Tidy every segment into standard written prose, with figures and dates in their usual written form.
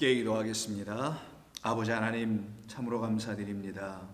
함께 기도하겠습니다. 아버지 하나님, 참으로 감사드립니다.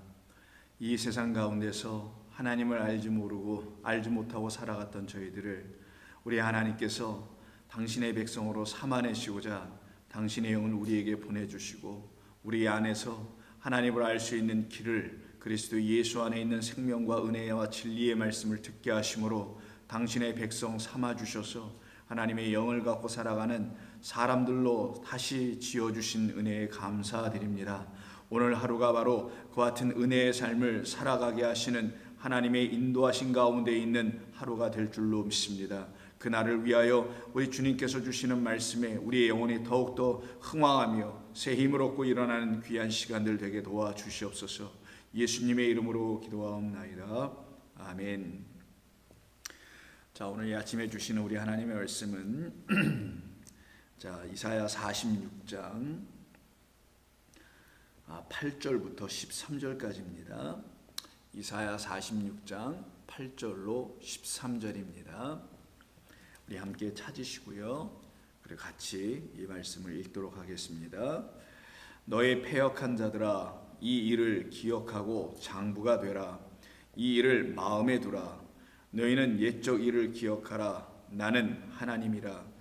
이 세상 가운데서 하나님을 알지 모르고 알지 못하고 살아갔던 저희들을 우리 하나님께서 당신의 백성으로 삼아내시고자 당신의 영을 우리에게 보내주시고 우리 안에서 하나님을 알 수 있는 길을 그리스도 예수 안에 있는 생명과 은혜와 진리의 말씀을 듣게 하심으로 당신의 백성 삼아주셔서 하나님의 영을 갖고 살아가는 사람들로 다시 지어주신 은혜에 감사드립니다. 오늘 하루가 바로 그 같은 은혜의 삶을 살아가게 하시는 하나님의 인도하신 가운데 있는 하루가 될 줄로 믿습니다. 그날을 위하여 우리 주님께서 주시는 말씀에 우리의 영혼이 더욱더 흥황하며 새 힘을 얻고 일어나는 귀한 시간들 되게 도와주시옵소서. 예수님의 이름으로 기도하옵나이다. 아멘. 자, 오늘 이 아침에 주시는 우리 하나님의 말씀은 자, 이사야 46장 8절부터 13절까지입니다. 이사야 46장 8절로 13절입니다. 우리 함께 찾으시고요. 그리고 같이 이 말씀을 읽도록 하겠습니다. 너의 패역한 자들아, 이 일을 기억하고 장부가 되라. 이 일을 마음에 두라. 너희는 옛적 일을 기억하라. 나는 하나님이라.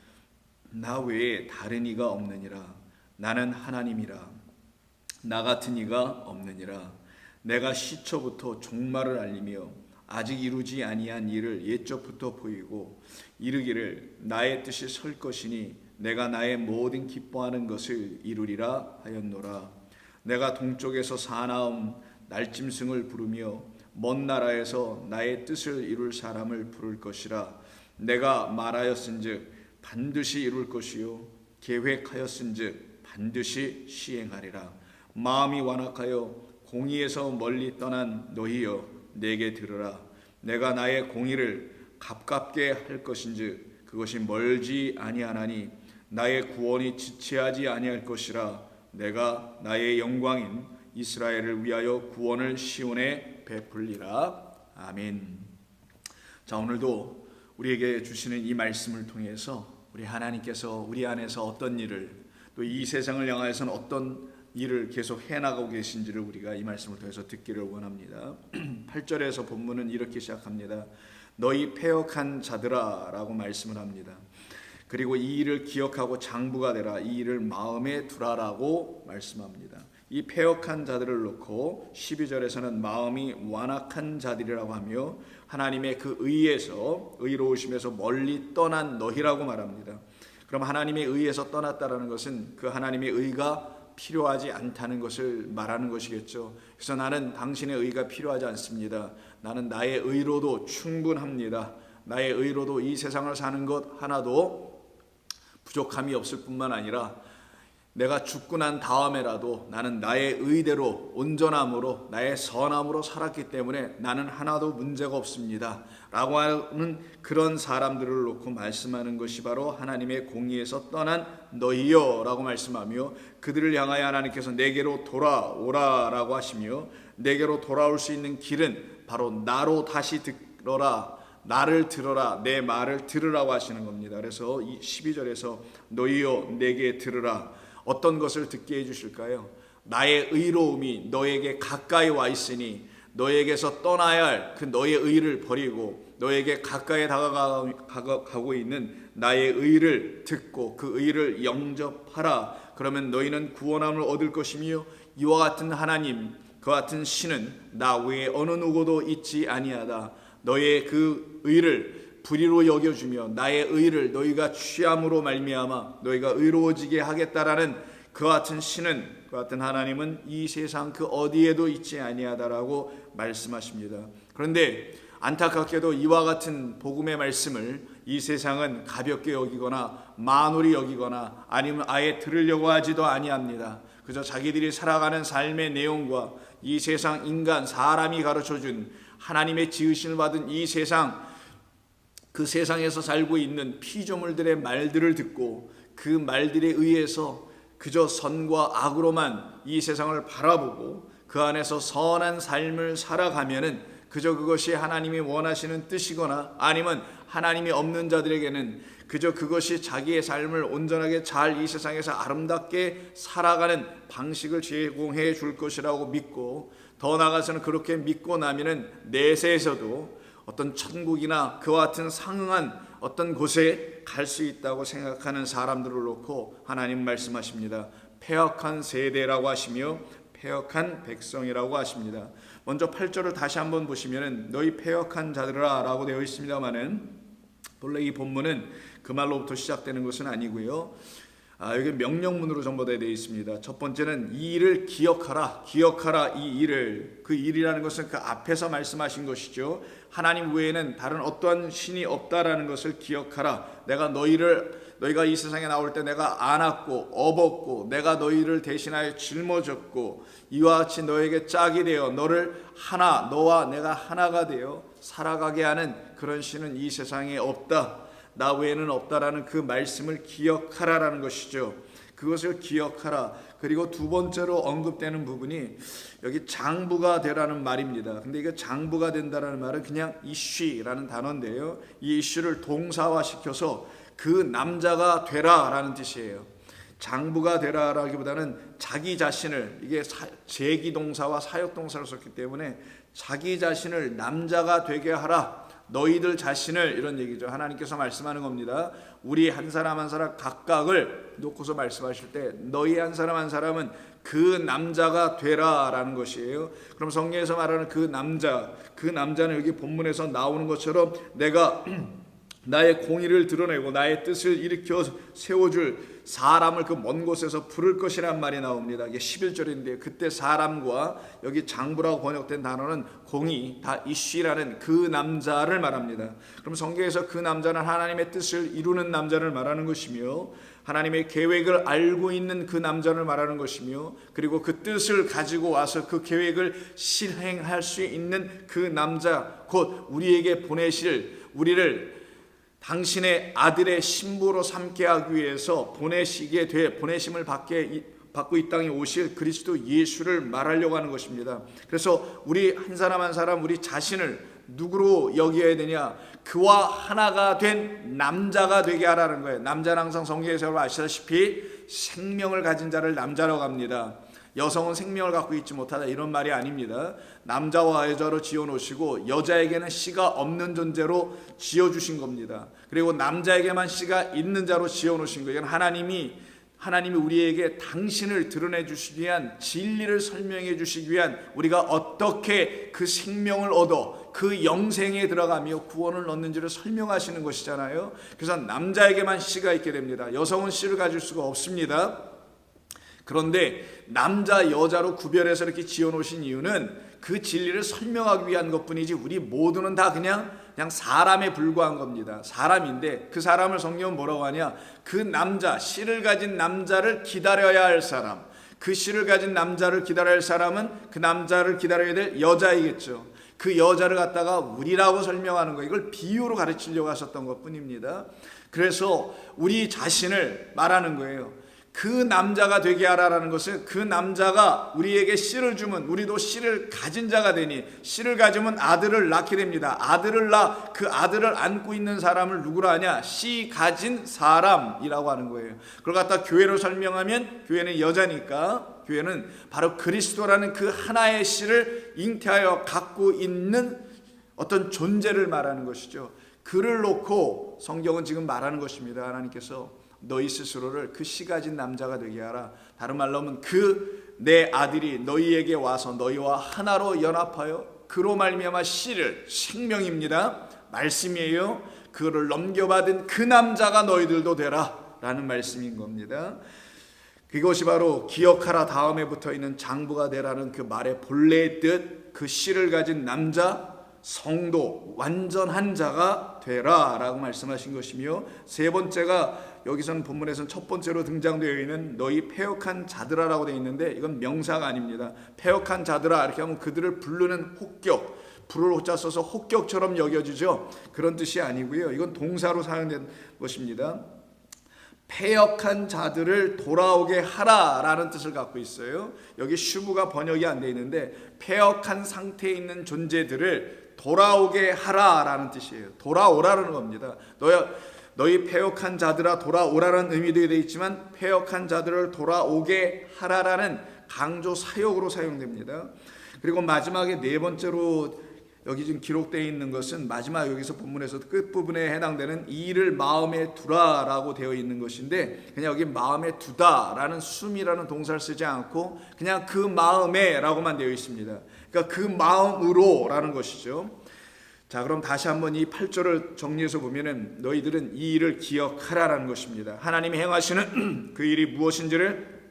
나 외에 다른 이가 없느니라. 나는 하나님이라. 나 같은 이가 없느니라. 내가 시초부터 종말을 알리며 아직 이루지 아니한 일을 옛적부터 보이고 이르기를 나의 뜻이 설 것이니 내가 나의 모든 기뻐하는 것을 이루리라 하였노라. 내가 동쪽에서 사나움 날짐승을 부르며 먼 나라에서 나의 뜻을 이룰 사람을 부를 것이라. 내가 말하였은즉 반드시 이룰 것이요 계획하였은즉 반드시 시행하리라. 마음이 완악하여 공의에서 멀리 떠난 너희여, 내게 들으라. 내가 나의 공의를 가깝게 할 것인즉 그것이 멀지 아니하나니 나의 구원이 지체하지 아니할 것이라. 내가 나의 영광인 이스라엘을 위하여 구원을 시온에 베풀리라. 아멘. 자, 오늘도 우리에게 주시는 이 말씀을 통해서 우리 하나님께서 우리 안에서 어떤 일을, 또 이 세상을 향하여서는 어떤 일을 계속 해나가고 계신지를 우리가 이 말씀을 통해서 듣기를 원합니다. 8절에서 본문은 이렇게 시작합니다. 너희 패역한 자들아 라고 말씀을 합니다. 그리고 이 일을 기억하고 장부가 되라. 이 일을 마음에 두라라고 말씀합니다. 이 패역한 자들을 놓고 12절에서는 마음이 완악한 자들이라고 하며 하나님의 그 의에서, 의로우심에서 멀리 떠난 너희라고 말합니다. 그럼 하나님의 의에서 떠났다라는 것은 그 하나님의 의가 필요하지 않다는 것을 말하는 것이겠죠. 그래서 나는 당신의 의가 필요하지 않습니다. 나는 나의 의로도 충분합니다. 나의 의로도 이 세상을 사는 것 하나도 부족함이 없을 뿐만 아니라 내가 죽고 난 다음에라도 나는 나의 의대로, 온전함으로, 나의 선함으로 살았기 때문에 나는 하나도 문제가 없습니다 라고 하는 그런 사람들을 놓고 말씀하는 것이 바로 하나님의 공의에서 떠난 너희여 라고 말씀하며, 그들을 향하여 하나님께서 내게로 돌아오라 라고 하시며, 내게로 돌아올 수 있는 길은 바로 나로 다시 들어라, 나를 들어라, 내 말을 들으라고 하시는 겁니다. 그래서 이 12절에서 너희여 내게 들으라. 어떤 것을 듣게 해주실까요? 나의 의로움이 너에게 가까이 와 있으니 너에게서 떠나야 할 그 너의 의를 버리고 너에게 가까이 다가가고 있는 나의 의를 듣고 그 의를 영접하라. 그러면 너희는 구원함을 얻을 것이며 이와 같은 하나님, 그와 같은 신은 나 외에 어느 누구도 있지 아니하다. 너의 그 의를 불의로 여겨주며 나의 의를 너희가 취함으로 말미암아 너희가 의로워지게 하겠다라는 그 같은 신은, 그 같은 하나님은 이 세상 그 어디에도 있지 아니하다라고 말씀하십니다. 그런데 안타깝게도 이와 같은 복음의 말씀을 이 세상은 가볍게 여기거나 만홀히 여기거나 아니면 아예 들으려고 하지도 아니합니다. 그저 자기들이 살아가는 삶의 내용과 이 세상 인간, 사람이 가르쳐준 하나님의 지으심을 받은 이 세상, 그 세상에서 살고 있는 피조물들의 말들을 듣고 그 말들에 의해서 그저 선과 악으로만 이 세상을 바라보고 그 안에서 선한 삶을 살아가면은 그저 그것이 하나님이 원하시는 뜻이거나 아니면 하나님이 없는 자들에게는 그저 그것이 자기의 삶을 온전하게 잘 이 세상에서 아름답게 살아가는 방식을 제공해 줄 것이라고 믿고, 더 나아가서는 그렇게 믿고 나면은 내세에서도 어떤 천국이나 그와 같은 상응한 어떤 곳에 갈 수 있다고 생각하는 사람들을 놓고 하나님 말씀하십니다. 패역한 세대라고 하시며 패역한 백성이라고 하십니다. 먼저 8절을 다시 한번 보시면 너희 패역한 자들아 라고 되어 있습니다마는, 본래 이 본문은 그 말로부터 시작되는 것은 아니고요. 여기 명령문으로 전부되어 있습니다. 첫 번째는 이 일을 기억하라, 기억하라. 이 일을, 그 일이라는 것은 그 앞에서 말씀하신 것이죠. 하나님 외에는 다른 어떠한 신이 없다라는 것을 기억하라. 내가 너희가 이 세상에 나올 때 내가 안았고 업었고 내가 너희를 대신하여 짊어졌고 이와 같이 너에게 짝이 되어 너를 하나, 너와 내가 하나가 되어 살아가게 하는 그런 신은 이 세상에 없다, 나 외에는 없다라는 그 말씀을 기억하라라는 것이죠. 그것을 기억하라. 그리고 두 번째로 언급되는 부분이 여기 장부가 되라는 말입니다. 근데 이거 장부가 된다라는 말은 그냥 이쉬라는 단어인데요, 이 이쉬를 동사화시켜서 그 남자가 되라라는 뜻이에요. 장부가 되라라기보다는 자기 자신을, 이게 제기동사와 사역동사를 썼기 때문에 자기 자신을 남자가 되게 하라, 너희들 자신을, 이런 얘기죠. 하나님께서 말씀하는 겁니다. 우리 한 사람 한 사람 각각을 놓고서 말씀하실 때 너희 한 사람 한 사람은 그 남자가 되라라는 것이에요. 그럼 성경에서 말하는 그 남자는 여기 본문에서 나오는 것처럼 내가 나의 공의를 드러내고 나의 뜻을 일으켜 세워줄 사람을 그 먼 곳에서 부를 것이란 말이 나옵니다. 이게 11절인데 그때 사람과 여기 장부라고 번역된 단어는 공의, 다 이쉬라는 그 남자를 말합니다. 그럼 성경에서 그 남자는 하나님의 뜻을 이루는 남자를 말하는 것이며, 하나님의 계획을 알고 있는 그 남자를 말하는 것이며, 그리고 그 뜻을 가지고 와서 그 계획을 실행할 수 있는 그 남자, 곧 우리에게 보내실, 우리를 당신의 아들의 신부로 삼게 하기 위해서 보내심을 받고 이 땅에 오실 그리스도 예수를 말하려고 하는 것입니다. 그래서 우리 한 사람 한 사람 우리 자신을 누구로 여겨야 되냐? 그와 하나가 된 남자가 되게 하라는 거예요. 남자는 항상 성경에서 아시다시피 생명을 가진 자를 남자라고 합니다. 여성은 생명을 갖고 있지 못하다, 이런 말이 아닙니다. 남자와 여자로 지어놓으시고 여자에게는 씨가 없는 존재로 지어주신 겁니다. 그리고 남자에게만 씨가 있는 자로 지어놓으신 거예요. 하나님이 우리에게 당신을 드러내 주시기 위한, 진리를 설명해 주시기 위한, 우리가 어떻게 그 생명을 얻어 그 영생에 들어가며 구원을 얻는지를 설명하시는 것이잖아요. 그래서 남자에게만 씨가 있게 됩니다. 여성은 씨를 가질 수가 없습니다. 그런데 남자 여자로 구별해서 이렇게 지어놓으신 이유는 그 진리를 설명하기 위한 것뿐이지 우리 모두는 다 그냥 사람에 불과한 겁니다. 사람인데 그 사람을 성경은 뭐라고 하냐? 그 남자, 씨를 가진 남자를 기다려야 할 사람, 그 씨를 가진 남자를 기다려야 할 사람은 그 남자를 기다려야 될 여자이겠죠. 그 여자를 갖다가 우리라고 설명하는 거, 이걸 비유로 가르치려고 하셨던 것뿐입니다. 그래서 우리 자신을 말하는 거예요. 그 남자가 되게 하라라는 것은 그 남자가 우리에게 씨를 주면 우리도 씨를 가진 자가 되니, 씨를 가지면 아들을 낳게 됩니다. 아들을 낳아 그 아들을 안고 있는 사람을 누구라 하냐? 씨 가진 사람이라고 하는 거예요. 그걸 갖다 교회로 설명하면 교회는 여자니까 교회는 바로 그리스도라는 그 하나의 씨를 잉태하여 갖고 있는 어떤 존재를 말하는 것이죠. 그를 놓고 성경은 지금 말하는 것입니다. 하나님께서 너희 스스로를 그 씨 가진 남자가 되게 하라. 다른 말로 하면 그 내 아들이 너희에게 와서 너희와 하나로 연합하여 그로 말미암아 씨를, 생명입니다, 말씀이에요, 그를 넘겨받은 그 남자가 너희들도 되라 라는 말씀인 겁니다. 그것이 바로 기억하라 다음에 붙어있는 장부가 되라는 그 말의 본래의 뜻, 그 씨를 가진 남자, 성도, 완전한 자가 되라 라고 말씀하신 것이며, 세 번째가 여기서는 본문에서는 첫 번째로 등장되어 있는 너희 패역한 자들아 라고 되어 있는데, 이건 명사가 아닙니다. 패역한 자들아 이렇게 하면 그들을 부르는 혹격, 불을 호자 써서 혹격처럼 여겨지죠. 그런 뜻이 아니고요, 이건 동사로 사용된 것입니다. 패역한 자들을 돌아오게 하라라는 뜻을 갖고 있어요. 여기 슈브가 번역이 안 되어 있는데 패역한 상태에 있는 존재들을 돌아오게 하라라는 뜻이에요. 돌아오라는 겁니다. 너희 패역한 자들아 돌아오라는 의미도 되어 있지만 패역한 자들을 돌아오게 하라라는 강조 사역으로 사용됩니다. 그리고 마지막에 네 번째로 여기 지금 기록되어 있는 것은 마지막 여기서 본문에서 끝부분에 해당되는 이 일을 마음에 두라라고 되어 있는 것인데, 그냥 여기 마음에 두다라는 숨이라는 동사를 쓰지 않고 그냥 그 마음에라고만 되어 있습니다. 그러니까 그 마음으로라는 것이죠. 자, 그럼 다시 한번 이 8절을 정리해서 보면은 너희들은 이 일을 기억하라라는 것입니다. 하나님이 행하시는 그 일이 무엇인지를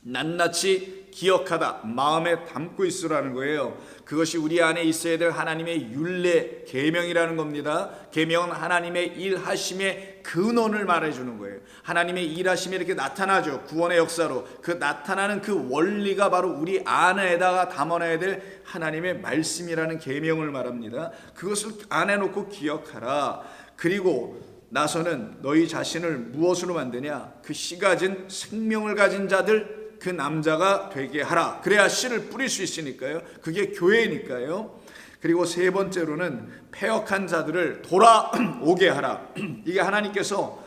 낱낱이 기억하다, 마음에 담고 있으라는 거예요. 그것이 우리 안에 있어야 될 하나님의 율례, 계명이라는 겁니다. 계명은 하나님의 일하심의 근원을 말해주는 거예요. 하나님의 일하심이 이렇게 나타나죠. 구원의 역사로. 그 나타나는 그 원리가 바로 우리 안에다가 담아놔야 될 하나님의 말씀이라는 계명을 말합니다. 그것을 안에 놓고 기억하라. 그리고 나서는 너희 자신을 무엇으로 만드냐? 그 씨 가진 생명을 가진 자들, 그 남자가 되게 하라. 그래야 씨를 뿌릴 수 있으니까요. 그게 교회니까요. 그리고 세 번째로는 패역한 자들을 돌아오게 하라. 이게 하나님께서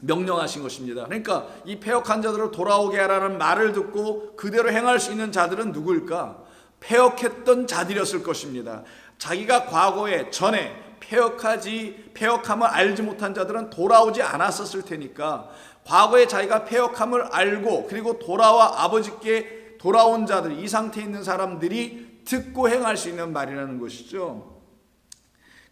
명령하신 것입니다. 그러니까 이 패역한 자들을 돌아오게 하라는 말을 듣고 그대로 행할 수 있는 자들은 누구일까? 패역했던 자들이었을 것입니다. 자기가 과거에 전에 패역함을 알지 못한 자들은 돌아오지 않았었을 테니까 과거에 자기가 패역함을 알고 그리고 돌아와 아버지께 돌아온 자들, 이 상태에 있는 사람들이 듣고 행할 수 있는 말이라는 것이죠.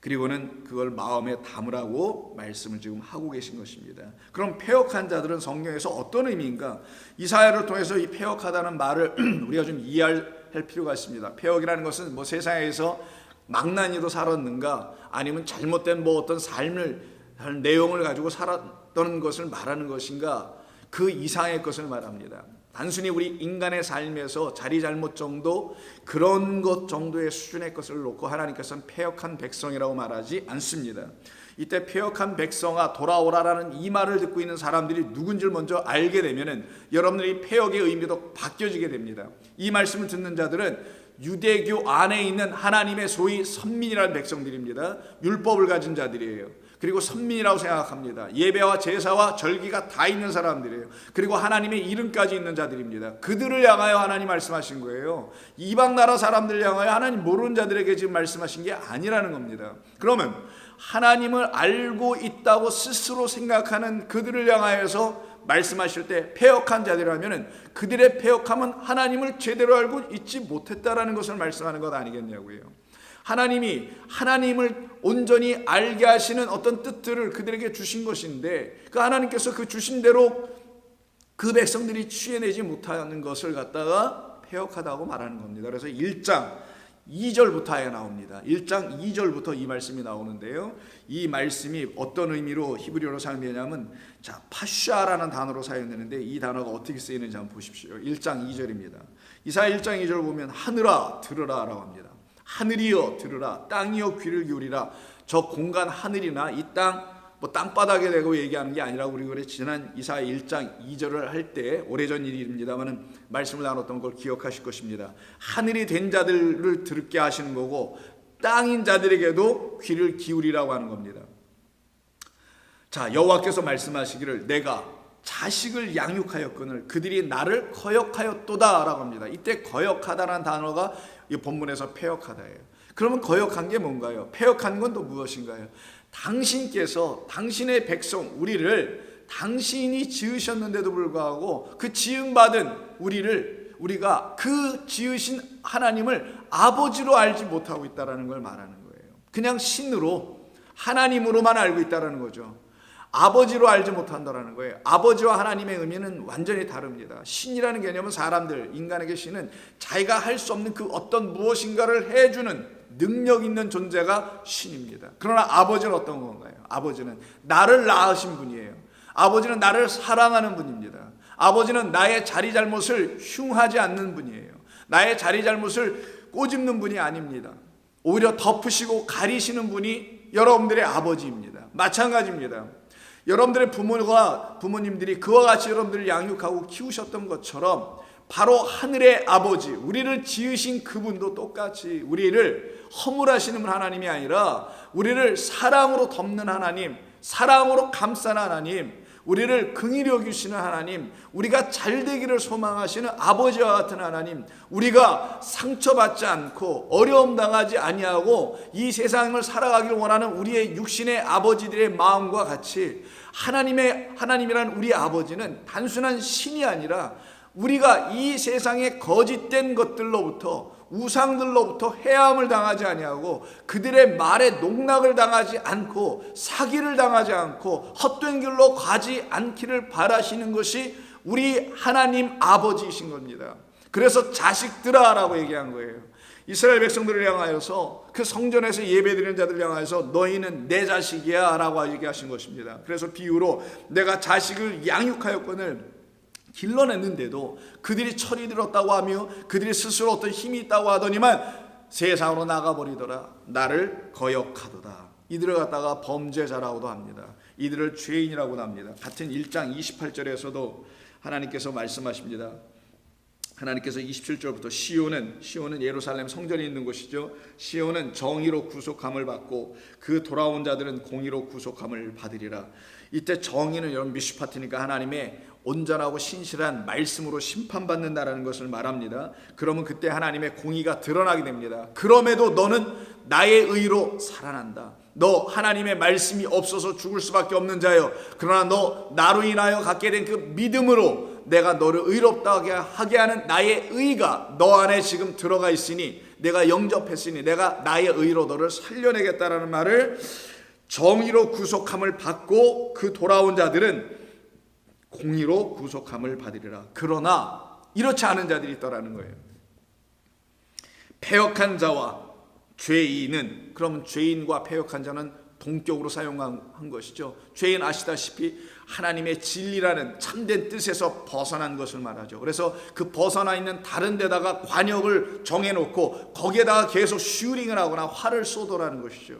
그리고는 그걸 마음에 담으라고 말씀을 지금 하고 계신 것입니다. 그럼 패역한 자들은 성경에서 어떤 의미인가? 이사야를 통해서 이 패역하다는 말을 우리가 좀 이해할 필요가 있습니다. 패역이라는 것은 뭐 세상에서 망나니로 살았는가, 아니면 잘못된 뭐 어떤 삶을 할 내용을 가지고 살았던 것을 말하는 것인가, 그 이상의 것을 말합니다. 단순히 우리 인간의 삶에서 자리 잘못 정도, 그런 것 정도의 수준의 것을 놓고 하나님께서는 패역한 백성이라고 말하지 않습니다. 이때 패역한 백성아 돌아오라라는 이 말을 듣고 있는 사람들이 누군지를 먼저 알게 되면은 여러분들이 패역의 의미도 바뀌어지게 됩니다. 이 말씀을 듣는 자들은 유대교 안에 있는 하나님의 소위 선민이라는 백성들입니다. 율법을 가진 자들이에요. 그리고 선민이라고 생각합니다. 예배와 제사와 절기가 다 있는 사람들이에요. 그리고 하나님의 이름까지 있는 자들입니다. 그들을 향하여 하나님 말씀하신 거예요. 이방 나라 사람들을 향하여 하나님 모르는 자들에게 지금 말씀하신 게 아니라는 겁니다. 그러면 하나님을 알고 있다고 스스로 생각하는 그들을 향하여서 말씀하실 때 패역한 자들이라면 그들의 패역함은 하나님을 제대로 알고 있지 못했다라는 것을 말씀하는 것 아니겠냐고요. 하나님이 하나님을 온전히 알게 하시는 어떤 뜻들을 그들에게 주신 것인데, 그 하나님께서 그 주신 대로 그 백성들이 취해내지 못하는 것을 갖다가 패역하다고 말하는 겁니다. 그래서 1장 2절부터 나옵니다. 1장 2절부터 이 말씀이 나오는데요. 이 말씀이 어떤 의미로 히브리어로 사용되냐면, 자, 파샤라는 단어로 사용되는데 이 단어가 어떻게 쓰이는지 한번 보십시오. 1장 2절입니다. 이사야 1장 2절 보면 하늘아 들으라라고 합니다. 하늘이여 들으라, 땅이여 귀를 기울이라. 저 공간 하늘이나 이 땅, 뭐 땅바닥에 대고 얘기하는 게 아니라 우리 그래 지난 이사야 1장 2절을 할 때 오래전 일입니다만은 말씀을 나눴던 걸 기억하실 것입니다. 하늘이 된 자들을 들게 하시는 거고 땅인 자들에게도 귀를 기울이라고 하는 겁니다. 자, 여호와께서 말씀하시기를 내가 자식을 양육하였거늘 그들이 나를 거역하였도다 라고 합니다. 이때 거역하다라는 단어가 이 본문에서 패역하다예요. 그러면 거역한 게 뭔가요? 패역한 건 또 무엇인가요? 당신께서 당신의 백성 우리를 당신이 지으셨는데도 불구하고 그 지음받은 우리가 그 지으신 하나님을 아버지로 알지 못하고 있다는 걸 말하는 거예요. 그냥 신으로 하나님으로만 알고 있다는 거죠. 아버지로 알지 못한다는 거예요. 아버지와 하나님의 의미는 완전히 다릅니다. 신이라는 개념은 사람들, 인간에게 신은 자기가 할 수 없는 그 어떤 무엇인가를 해주는 능력 있는 존재가 신입니다. 그러나 아버지는 어떤 건가요? 아버지는 나를 낳으신 분이에요. 아버지는 나를 사랑하는 분입니다. 아버지는 나의 자리 잘못을 흉하지 않는 분이에요. 나의 자리 잘못을 꼬집는 분이 아닙니다. 오히려 덮으시고 가리시는 분이 여러분들의 아버지입니다. 마찬가지입니다. 여러분들의 부모님들이 그와 같이 여러분들을 양육하고 키우셨던 것처럼 바로 하늘의 아버지, 우리를 지으신 그분도 똑같이 우리를 허물하시는 하나님이 아니라 우리를 사랑으로 덮는 하나님, 사랑으로 감싸는 하나님, 우리를 긍휼히 여기시는 하나님, 우리가 잘되기를 소망하시는 아버지와 같은 하나님, 우리가 상처받지 않고 어려움 당하지 아니하고 이 세상을 살아가길 원하는 우리의 육신의 아버지들의 마음과 같이 하나님이란 우리 아버지는 단순한 신이 아니라 우리가 이 세상의 거짓된 것들로부터, 우상들로부터 해함을 당하지 아니하고 그들의 말에 농락을 당하지 않고 사기를 당하지 않고 헛된 길로 가지 않기를 바라시는 것이 우리 하나님 아버지이신 겁니다. 그래서 자식들아 라고 얘기한 거예요. 이스라엘 백성들을 향하여서, 그 성전에서 예배드리는 자들을 향하여서 너희는 내 자식이야 라고 얘기하신 것입니다. 그래서 비유로 내가 자식을 양육하였거늘 길러냈는데도 그들이 철이 들었다고 하며 그들이 스스로 어떤 힘이 있다고 하더니만 세상으로 나가버리더라. 나를 거역하도다. 이들을 갖다가 범죄자라고도 합니다. 이들을 죄인이라고도 합니다. 같은 1장 28절에서도 하나님께서 말씀하십니다. 하나님께서 27절부터 시온은 예루살렘 성전이 있는 곳이죠. 시온은 정의로 구속함을 받고 그 돌아온 자들은 공의로 구속함을 받으리라. 이때 정의는 여러분 미슈파트니까 하나님의 온전하고 신실한 말씀으로 심판받는다라는 것을 말합니다. 그러면 그때 하나님의 공의가 드러나게 됩니다. 그럼에도 너는 나의 의로 살아난다. 너 하나님의 말씀이 없어서 죽을 수밖에 없는 자여, 그러나 너 나로 인하여 갖게 된 그 믿음으로 내가 너를 의롭다게 하게 하는 나의 의가 너 안에 지금 들어가 있으니, 내가 영접했으니 내가 나의 의로 너를 살려내겠다라는 말을, 정의로 구속함을 받고 그 돌아온 자들은 공의로 구속함을 받으리라. 그러나 이렇지 않은 자들이 있더라는 거예요. 패역한 자와 죄인은, 그러면 죄인과 패역한 자는 동격으로 사용한 것이죠. 죄인 아시다시피 하나님의 진리라는 참된 뜻에서 벗어난 것을 말하죠. 그래서 그 벗어나 있는 다른 데다가 관역을 정해놓고 거기에다가 계속 슈링을 하거나 화를 쏘더라는 것이죠.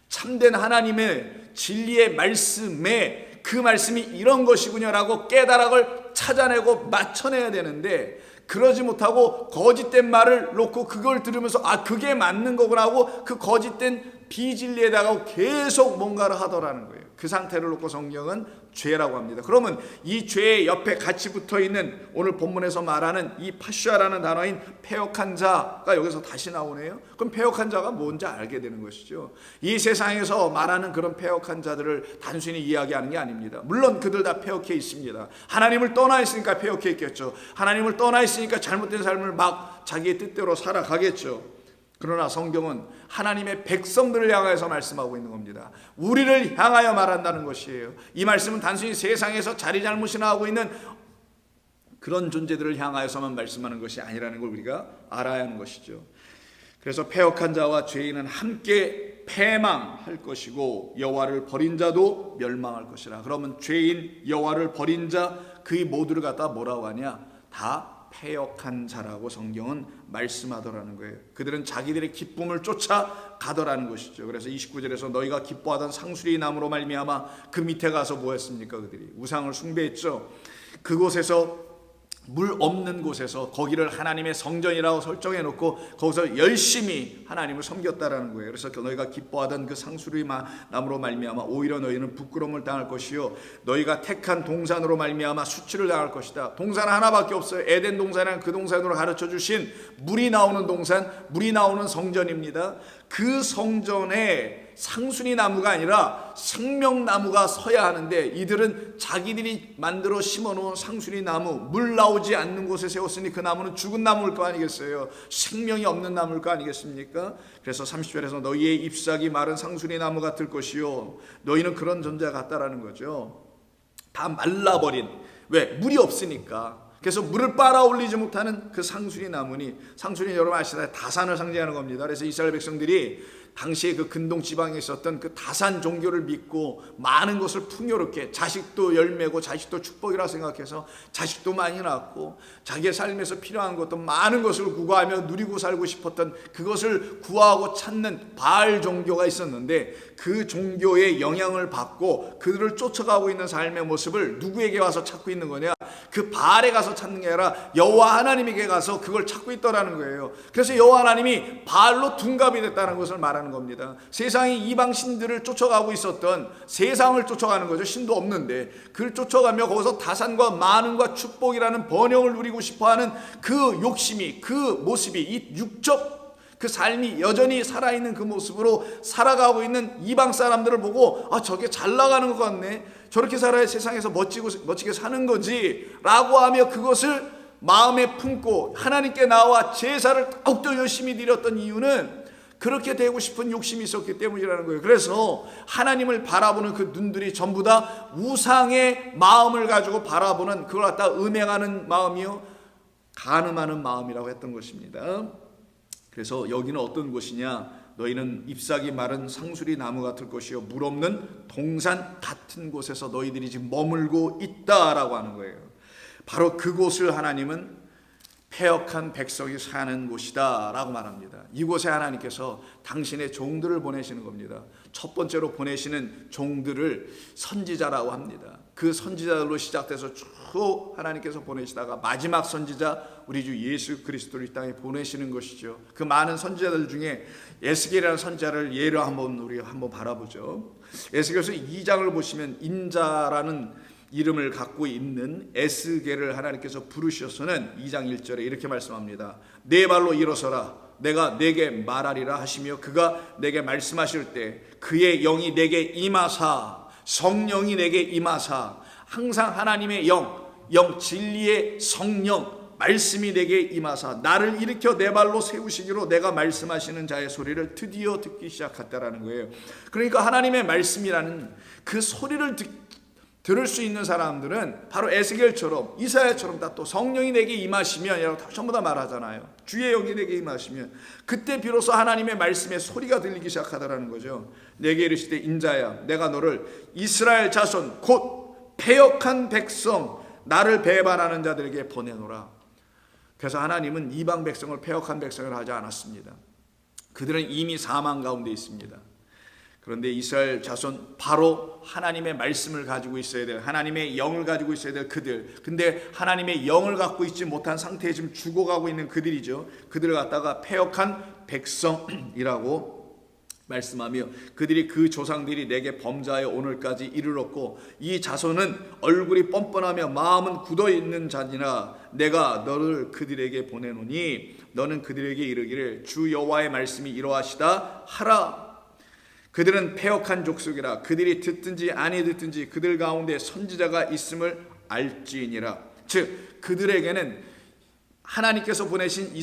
참된 하나님의 진리의 말씀에 그 말씀이 이런 것이군요라고 깨달음을 찾아내고 맞춰내야 되는데, 그러지 못하고 거짓된 말을 놓고 그걸 들으면서 아 그게 맞는 거구나 하고 그 거짓된 비진리에다가 계속 뭔가를 하더라는 거예요. 그 상태를 놓고 성경은 죄라고 합니다. 그러면 이 죄의 옆에 같이 붙어있는 오늘 본문에서 말하는 이 파슈아라는 단어인 패역한 자가 여기서 다시 나오네요. 그럼 패역한 자가 뭔지 알게 되는 것이죠. 이 세상에서 말하는 그런 패역한 자들을 단순히 이야기하는 게 아닙니다. 물론 그들 다 패역해 있습니다. 하나님을 떠나 있으니까 패역해 있겠죠. 하나님을 떠나 있으니까 잘못된 삶을 막 자기의 뜻대로 살아가겠죠. 그러나 성경은 하나님의 백성들을 향하여서 말씀하고 있는 겁니다. 우리를 향하여 말한다는 것이에요. 이 말씀은 단순히 세상에서 자리 잘못이나 하고 있는 그런 존재들을 향하여서만 말씀하는 것이 아니라는 걸 우리가 알아야 하는 것이죠. 그래서 패역한 자와 죄인은 함께 패망할 것이고 여호와를 버린 자도 멸망할 것이라. 그러면 죄인, 여호와를 버린 자, 그의 모두를 갖다 뭐라고 하냐? 다 패역한 자라고 성경은 말씀하더라는 거예요. 그들은 자기들의 기쁨을 쫓아 가더라는 것이죠. 그래서 29절에서 너희가 기뻐하던 상수리 나무로 말미암아 그 밑에 가서 뭐 했습니까? 그들이 우상을 숭배했죠. 그곳에서 물 없는 곳에서 거기를 하나님의 성전이라고 설정해 놓고 거기서 열심히 하나님을 섬겼다라는 거예요. 그래서 너희가 기뻐하던 그 상수리 나무로 말미암아 오히려 너희는 부끄러움을 당할 것이요 너희가 택한 동산으로 말미암아 수치를 당할 것이다. 동산 하나밖에 없어요. 에덴 동산은 그 동산으로 가르쳐 주신 물이 나오는 동산, 물이 나오는 성전입니다. 그 성전에 상수리 나무가 아니라 생명나무가 서야 하는데 이들은 자기들이 만들어 심어놓은 상수리 나무, 물 나오지 않는 곳에 세웠으니 그 나무는 죽은 나무일 거 아니겠어요? 생명이 없는 나무일 거 아니겠습니까? 그래서 30절에서 너희의 잎사귀 마른 상수리 나무 같을 것이요 너희는 그런 존재 같다라는 거죠. 다 말라버린, 왜? 물이 없으니까. 그래서 물을 빨아올리지 못하는 그 상수리 나무니, 상수리는 여러분 아시다시피 다산을 상징하는 겁니다. 그래서 이스라엘 백성들이 당시에 그 근동 지방에 있었던 그 다산 종교를 믿고 많은 것을 풍요롭게, 자식도 열매고 자식도 축복이라 생각해서 자식도 많이 낳고 자기의 삶에서 필요한 것도 많은 것을 구하며 누리고 살고 싶었던 그것을 구하고 찾는 바알 종교가 있었는데 그 종교의 영향을 받고 그들을 쫓아가고 있는 삶의 모습을 누구에게 와서 찾고 있는 거냐? 그 바알에 가서 찾는 게 아니라 여호와 하나님에게 가서 그걸 찾고 있더라는 거예요. 그래서 여호와 하나님이 바알로 둔갑이 됐다는 것을 말하는 겁니다. 세상이 이방 신들을 쫓아가고 있었던, 세상을 쫓아가는 거죠. 신도 없는데 그를 쫓아가며 거기서 다산과 만흥과 축복이라는 번영을 누리고 싶어하는 그 욕심이, 그 모습이, 이 육적 그 삶이 여전히 살아있는 그 모습으로 살아가고 있는 이방 사람들을 보고, 아, 저게 잘 나가는 것 같네, 저렇게 살아야 세상에서 멋지게 사는 거지 라고 하며 그것을 마음에 품고 하나님께 나와 제사를 더욱더 열심히 드렸던 이유는 그렇게 되고 싶은 욕심이 있었기 때문이라는 거예요. 그래서 하나님을 바라보는 그 눈들이 전부 다 우상의 마음을 가지고 바라보는, 그걸 갖다 음행하는 마음이요, 간음하는 마음이라고 했던 것입니다. 그래서 여기는 어떤 곳이냐? 너희는 잎사귀 마른 상수리 나무 같을 것이요 물 없는 동산 같은 곳에서 너희들이 지금 머물고 있다라고 하는 거예요. 바로 그곳을 하나님은 패역한 백성이 사는 곳이다 라고 말합니다. 이곳에 하나님께서 당신의 종들을 보내시는 겁니다. 첫 번째로 보내시는 종들을 선지자라고 합니다. 그 선지자들로 시작돼서 쭉 하나님께서 보내시다가 마지막 선지자 우리 주 예수 그리스도를 이 땅에 보내시는 것이죠. 그 많은 선지자들 중에 에스겔이라는 선지자를 예로 우리 한번 바라보죠. 에스겔서 2장을 보시면 인자라는 이름을 갖고 있는 에스겔을 하나님께서 부르셔서는 2장 1절에 이렇게 말씀합니다. 내 발로 일어서라, 내가 내게 말하리라 하시며 그가 내게 말씀하실 때 그의 영이 내게 임하사, 성령이 내게 임하사, 항상 하나님의 영 진리의 성령 말씀이 내게 임하사 나를 일으켜 내 발로 세우시기로 내가 말씀하시는 자의 소리를 드디어 듣기 시작했다라는 거예요. 그러니까 하나님의 말씀이라는 그 소리를 들을 수 있는 사람들은 바로 에스겔처럼 이사야처럼 다 또 성령이 내게 임하시면 전부 다 말하잖아요. 주의 영이 내게 임하시면 그때 비로소 하나님의 말씀의 소리가 들리기 시작하더라는 거죠. 내게 이르시되 인자야, 내가 너를 이스라엘 자손 곧 패역한 백성, 나를 배반하는 자들에게 보내노라. 그래서 하나님은 이방 백성을 패역한 백성을 하지 않았습니다. 그들은 이미 사망 가운데 있습니다. 그런데 이스라엘 자손, 바로 하나님의 말씀을 가지고 있어야 될, 하나님의 영을 가지고 있어야 될 그들, 근데 하나님의 영을 갖고 있지 못한 상태에 지금 죽어가고 있는 그들이죠. 그들을 갖다가 패역한 백성이라고 말씀하며 그들이 그 조상들이 내게 범죄하여 오늘까지 이르렀고 이 자손은 얼굴이 뻔뻔하며 마음은 굳어있는 자니라. 내가 너를 그들에게 보내노니 너는 그들에게 이르기를 주 여호와의 말씀이 이러하시다 하라. 그들은 패역한 족속이라. 그들이 듣든지 아니 듣든지 그들 가운데 선지자가 있음을 알지니라. 즉 그들에게는 하나님께서 보내신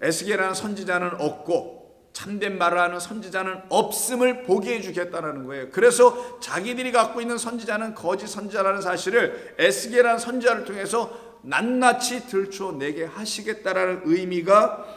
에스겔이라는 선지자는 없고 참된 말을 하는 선지자는 없음을 보게 해주겠다는 거예요. 그래서 자기들이 갖고 있는 선지자는 거짓 선지자라는 사실을 에스겔이라는 선지자를 통해서 낱낱이 들춰내게 하시겠다라는 의미가,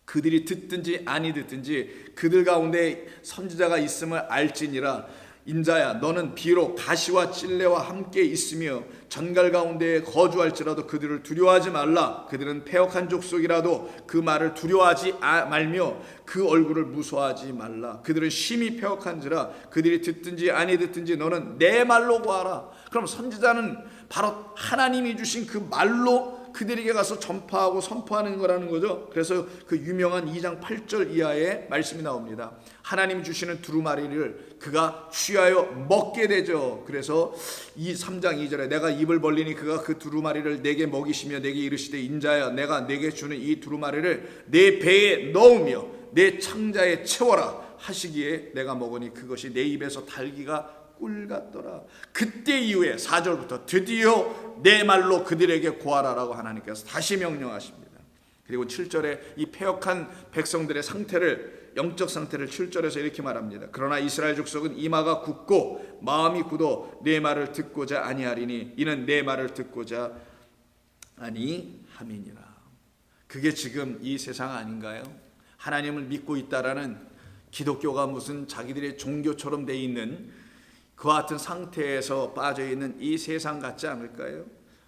그들이 듣든지 아니 듣든지 그들 가운데 선지자가 있음을 알지니라. 인자야, 너는 비록 가시와 찔레와 함께 있으며 전갈 가운데 거주할지라도 그들을 두려워하지 말라. 그들은 패역한 족속이라도 그 말을 두려워하지 말며 그 얼굴을 무서워하지 말라. 그들은 심히 패역한지라. 그들이 듣든지 아니 듣든지 너는 내 말로 구하라. 그럼 선지자는 바로 하나님이 주신 그 말로 그들에게 가서 전파하고 선포하는 거라는 거죠. 그래서 그 유명한 2장 8절 이하의 말씀이 나옵니다. 하나님이 주시는 두루마리를 그가 취하여 먹게 되죠. 그래서 3장 2절에 내가 입을 벌리니 그가 그 두루마리를 내게 먹이시며 내게 이르시되 인자야, 내가 내게 주는 이 두루마리를 내 배에 넣으며 내 창자에 채워라 하시기에 내가 먹으니 그것이 내 입에서 달기가 꿀 같더라. 그때 이후에 4절부터 드디어 내 말로 그들에게 구하라라고 하나님께서 다시 명령하십니다. 그리고 7절에 이 패역한 백성들의 상태를, 영적 상태를 7절에서 이렇게 말합니다. 그러나 이스라엘 족속은 이마가 굳고 마음이 굳어 내 말을 듣고자 아니하리니 이는 내 말을 듣고자 아니함이니라. 그게 지금 이 세상 아닌가요? 하나님을 믿고 있다라는, 기독교가 무슨 자기들의 종교처럼 돼 있는 그와 같은 상태에서 빠져있는 이 세상 같지 않을까요?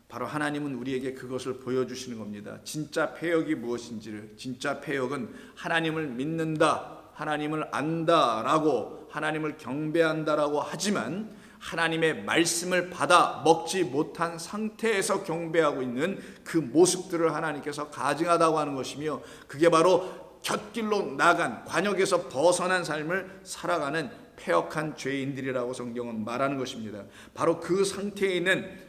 바로 하나님은 우리에게 그것을 보여주시는 겁니다. 진짜 패역이 무엇인지를. 진짜 패역은 하나님을 믿는다, 하나님을 안다라고, 하나님을 경배한다라고 하지만 하나님의 말씀을 받아 먹지 못한 상태에서 경배하고 있는 그 모습들을 하나님께서 가증하다고 하는 것이며, 그게 바로 곁길로 나간, 관역에서 벗어난 삶을 살아가는 패역한 죄인들이라고 성경은 말하는 것입니다. 바로 그 상태에 있는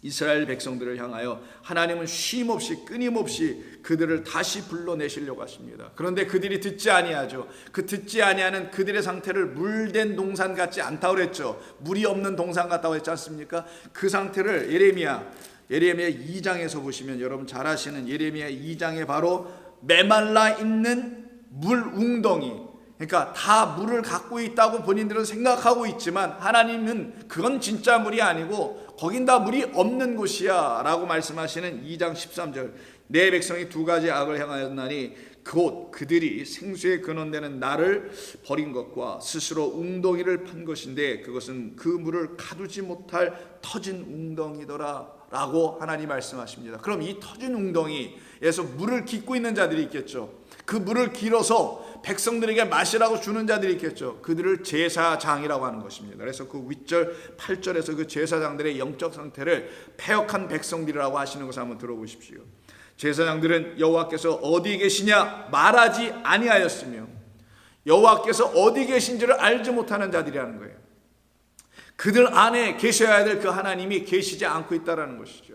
이스라엘 백성들을 향하여 하나님은 쉼없이 끊임없이 그들을 다시 불러내시려고 하십니다. 그런데 그들이 듣지 아니하죠. 그 듣지 아니하는 그들의 상태를 물된 동산 같지 않다고 그랬죠. 물이 없는 동산 같다고 했지 않습니까? 그 상태를 예레미야 2장에서 보시면 여러분 잘 아시는 예레미야 2장에 바로 메말라 있는 물 웅덩이, 그러니까 다 물을 갖고 있다고 본인들은 생각하고 있지만 하나님은 그건 진짜 물이 아니고 거긴 다 물이 없는 곳이야 라고 말씀하시는 2장 13절, 내 백성이 두 가지 악을 행하였나니 곧 그들이 생수의 근원되는 나를 버린 것과 스스로 웅덩이를 판 것인데 그것은 그 물을 가두지 못할 터진 웅덩이더라 라고 하나님 말씀하십니다. 그럼 이 터진 웅덩이에서 물을 깃고 있는 자들이 있겠죠. 그 물을 길어서 백성들에게 마시라고 주는 자들이 있겠죠. 그들을 제사장이라고 하는 것입니다. 그래서 그 윗절 8절에서 그 제사장들의 영적 상태를 패역한 백성들이라고 하시는 것을 한번 들어보십시오. 제사장들은 여호와께서 어디 계시냐 말하지 아니하였으며 여호와께서 어디 계신지를 알지 못하는 자들이라는 거예요. 그들 안에 계셔야 될 그 하나님이 계시지 않고 있다는 것이죠.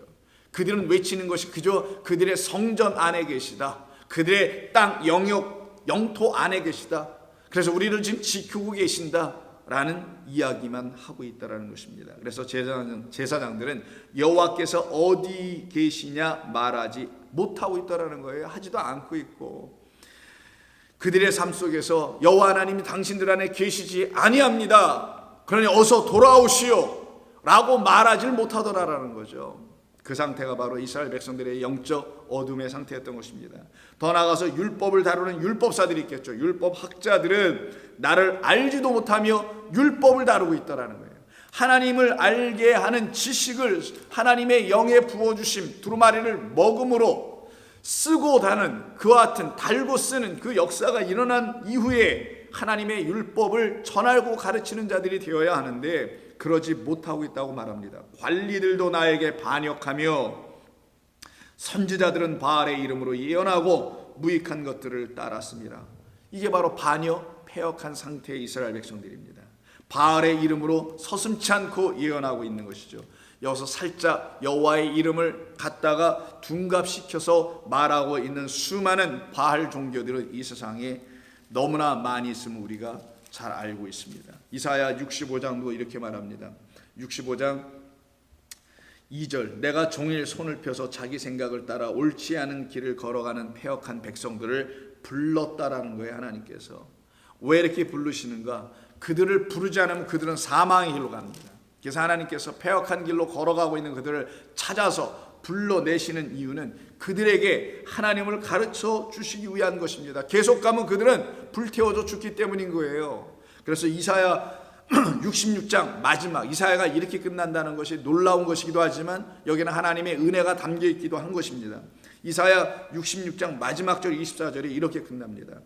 그들은 외치는 것이 그저 그들의 성전 안에 계시다, 그들의 땅 영역 영토 안에 계시다, 그래서 우리를 지금 지키고 계신다라는 이야기만 하고 있다는 것입니다. 그래서 제사장들은 여호와께서 어디 계시냐 말하지 못하고 있다는 거예요. 하지도 않고 있고, 그들의 삶 속에서 여호와 하나님이 당신들 안에 계시지 아니합니다, 그러니 어서 돌아오시오 라고 말하지 못하더라라는 거죠. 그 상태가 바로 이스라엘 백성들의 영적 어둠의 상태였던 것입니다. 더 나아가서 율법을 다루는 율법사들이 있겠죠. 율법 학자들은 나를 알지도 못하며 율법을 다루고 있다는 거예요. 하나님을 알게 하는 지식을 하나님의 영에 부어주심 두루마리를 먹음으로 쓰고 다는, 그와 같은 달고 쓰는 그 역사가 일어난 이후에 하나님의 율법을 전하고 가르치는 자들이 되어야 하는데 그러지 못하고 있다고 말합니다. 관리들도 나에게 반역하며 선지자들은 바알의 이름으로 예언하고 무익한 것들을 따랐습니다. 이게 바로 반역, 패역한 상태의 이스라엘 백성들입니다. 바알의 이름으로 서슴지 않고 예언하고 있는 것이죠. 여기서 살짝 여호와의 이름을 갖다가 둔갑시켜서 말하고 있는 수많은 바알 종교들은 이 세상에 너무나 많이 있음을 우리가 잘 알고 있습니다. 이사야 65장도 이렇게 말합니다. 65장 2절, 내가 종일 손을 펴서 자기 생각을 따라 옳지 않은 길을 걸어가는 패역한 백성들을 불렀다라는 거예요. 하나님께서 왜 이렇게 부르시는가? 그들을 부르지 않으면 그들은 사망의 길로 갑니다. 그래서 하나님께서 패역한 길로 걸어가고 있는 그들을 찾아서 불러내시는 이유는 그들에게 하나님을 가르쳐 주시기 위한 것입니다. 계속 가면 그들은 불태워져 죽기 때문인 거예요. 그래서 이사야 66장 마지막, 이사야가 이렇게 끝난다는 것이 놀라운 것이기도 하지만 여기는 하나님의 은혜가 담겨 있기도 한 것입니다. 이사야 66장 마지막 절 24절이 이렇게 끝납니다.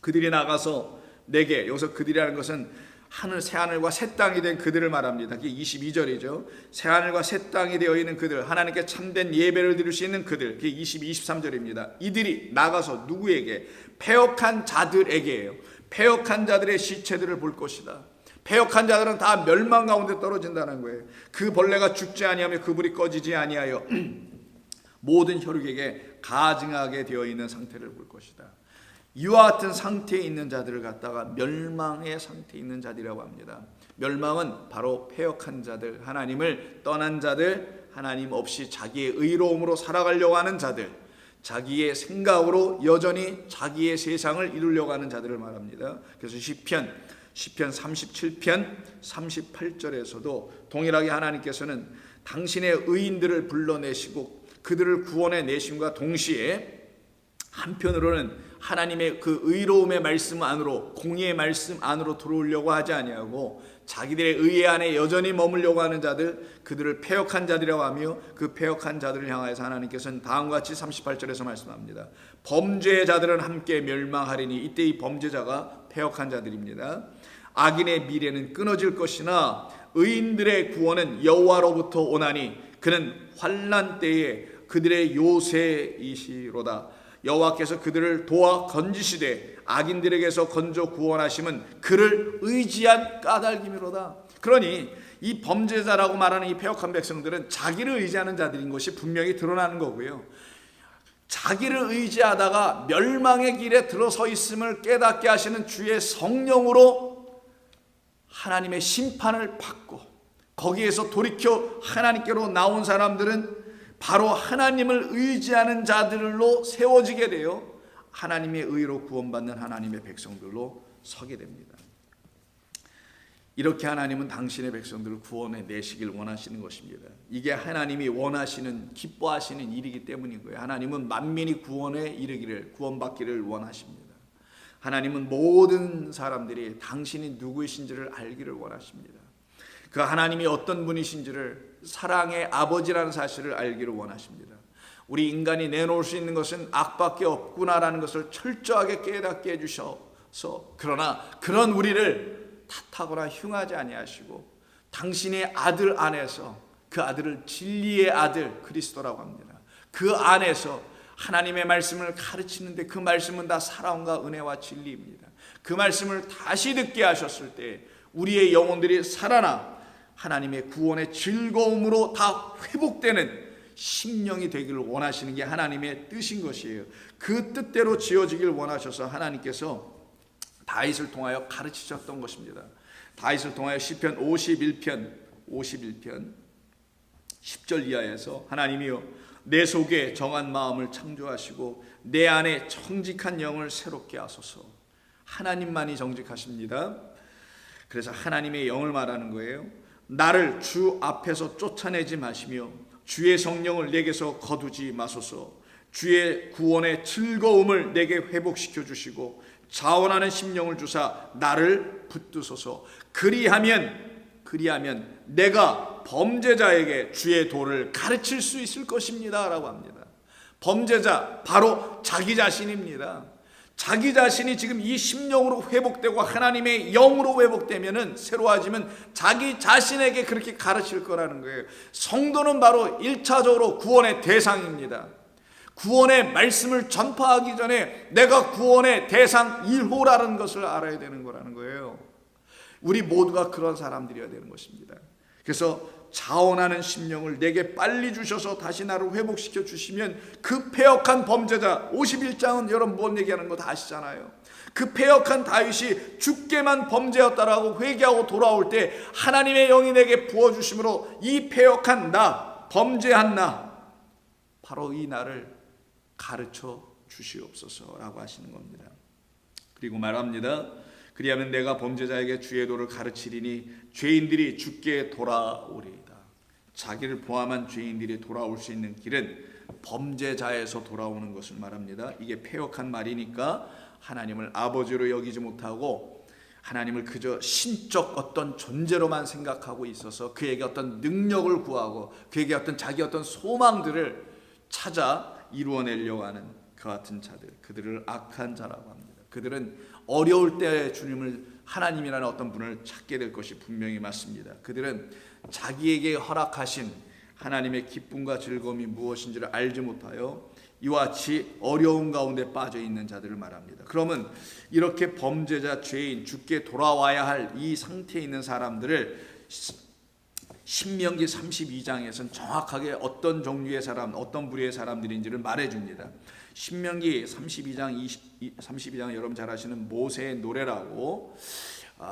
그들이 나가서 내게, 여기서 그들이라는 것은 하늘, 새하늘과 새 땅이 된 그들을 말합니다. 그게 22절이죠. 새하늘과 새 땅이 되어 있는 그들, 하나님께 참된 예배를 드릴 수 있는 그들, 그게 23절입니다. 이들이 나가서 누구에게? 패역한 자들에게예요. 패역한 자들의 시체들을 볼 것이다. 패역한 자들은 다 멸망 가운데 떨어진다는 거예요. 그 벌레가 죽지 아니하며 그 불이 꺼지지 아니하여 모든 혈육에게 가증하게 되어 있는 상태를 볼 것이다. 이와 같은 상태에 있는 자들을 갖다가 멸망의 상태에 있는 자들이라고 합니다. 멸망은 바로 패역한 자들, 하나님을 떠난 자들, 하나님 없이 자기의 의로움으로 살아가려고 하는 자들, 자기의 생각으로 여전히 자기의 세상을 이루려고 하는 자들을 말합니다. 그래서 시편 37편 38절에서도 동일하게 하나님께서는 당신의 의인들을 불러내시고 그들을 구원해 내심과 동시에 한편으로는 하나님의 그 의로움의 말씀 안으로, 공의의 말씀 안으로 들어오려고 하지 아니하고 자기들의 의의 안에 여전히 머물려고 하는 자들, 그들을 패역한 자들이라고 하며, 그 패역한 자들을 향하여서 하나님께서는 다음과 같이 38절에서 말씀합니다. 범죄의 자들은 함께 멸망하리니, 이때 이 범죄자가 패역한 자들입니다. 악인의 미래는 끊어질 것이나 의인들의 구원은 여호와로부터 오나니 그는 환난 때에 그들의 요새이시로다. 여호와께서 그들을 도와 건지시되 악인들에게서 건져 구원하심은 그를 의지한 까닭이미로다. 그러니 이 범죄자라고 말하는 이 패역한 백성들은 자기를 의지하는 자들인 것이 분명히 드러나는 거고요. 자기를 의지하다가 멸망의 길에 들어서 있음을 깨닫게 하시는 주의 성령으로 하나님의 심판을 받고 거기에서 돌이켜 하나님께로 나온 사람들은 바로 하나님을 의지하는 자들로 세워지게 되어 하나님의 의로 구원받는 하나님의 백성들로 서게 됩니다. 이렇게 하나님은 당신의 백성들을 구원해 내시길 원하시는 것입니다. 이게 하나님이 원하시는, 기뻐하시는 일이기 때문인 거예요. 하나님은 만민이 구원에 이르기를, 구원받기를 원하십니다. 하나님은 모든 사람들이 당신이 누구이신지를 알기를 원하십니다. 그 하나님이 어떤 분이신지를, 사랑의 아버지라는 사실을 알기를 원하십니다. 우리 인간이 내놓을 수 있는 것은 악밖에 없구나라는 것을 철저하게 깨닫게 해주셔서, 그러나 그런 우리를 탓하거나 흉하지 아니하시고 당신의 아들 안에서, 그 아들을 진리의 아들 그리스도라고 합니다. 그 안에서 하나님의 말씀을 가르치는데, 그 말씀은 다 사랑과 은혜와 진리입니다. 그 말씀을 다시 듣게 하셨을 때 우리의 영혼들이 살아나 하나님의 구원의 즐거움으로 다 회복되는 심령이 되기를 원하시는 게 하나님의 뜻인 것이에요. 그 뜻대로 지어지길 원하셔서 하나님께서 다윗을 통하여 가르치셨던 것입니다. 다윗을 통하여 시편 51편 10절 이하에서 하나님이여 내 속에 정한 마음을 창조하시고 내 안에 정직한 영을 새롭게 하소서. 하나님만이 정직하십니다. 그래서 하나님의 영을 말하는 거예요. 나를 주 앞에서 쫓아내지 마시며 주의 성령을 내게서 거두지 마소서. 주의 구원의 즐거움을 내게 회복시켜 주시고 자원하는 심령을 주사 나를 붙드소서. 그리하면 내가 범죄자에게 주의 도를 가르칠 수 있을 것입니다 라고 합니다. 범죄자 바로 자기 자신입니다. 자기 자신이 지금 이 심령으로 회복되고 하나님의 영으로 회복되면은, 새로워지면 자기 자신에게 그렇게 가르칠 거라는 거예요. 성도는 바로 1차적으로 구원의 대상입니다. 구원의 말씀을 전파하기 전에 내가 구원의 대상 1호라는 것을 알아야 되는 거라는 거예요. 우리 모두가 그런 사람들이어야 되는 것입니다. 그래서 자원하는 심령을 내게 빨리 주셔서 다시 나를 회복시켜 주시면, 그 패역한 범죄자, 51장은 여러분 뭔 얘기하는 거 다 아시잖아요. 그 패역한 다윗이 죽게만 범죄였다라고 회개하고 돌아올 때 하나님의 영이 내게 부어주심으로 이 패역한 나, 범죄한 나, 바로 이 나를 가르쳐 주시옵소서라고 하시는 겁니다. 그리고 말합니다. 그리하면 내가 범죄자에게 주의 도를 가르치리니 죄인들이 주께 돌아오리이다. 자기를 포함한 죄인들이 돌아올 수 있는 길은 범죄자에서 돌아오는 것을 말합니다. 이게 패역한 말이니까 하나님을 아버지로 여기지 못하고 하나님을 그저 신적 어떤 존재로만 생각하고 있어서 그에게 어떤 능력을 구하고 그에게 어떤 자기 어떤 소망들을 찾아 이루어내려고 하는 그 같은 자들, 그들을 악한 자라고 합니다. 그들은 어려울 때 주님을, 하나님이라는 어떤 분을 찾게 될 것이 분명히 맞습니다. 그들은 자기에게 허락하신 하나님의 기쁨과 즐거움이 무엇인지를 알지 못하여 이와 같이 어려움 가운데 빠져 있는 자들을 말합니다. 그러면 이렇게 범죄자, 죄인, 주께 돌아와야 할 이 상태에 있는 사람들을 신명기 32장에서는 정확하게 어떤 종류의 사람, 어떤 부류의 사람들인지를 말해줍니다. 신명기 32장 여러분 잘 아시는 모세의 노래라고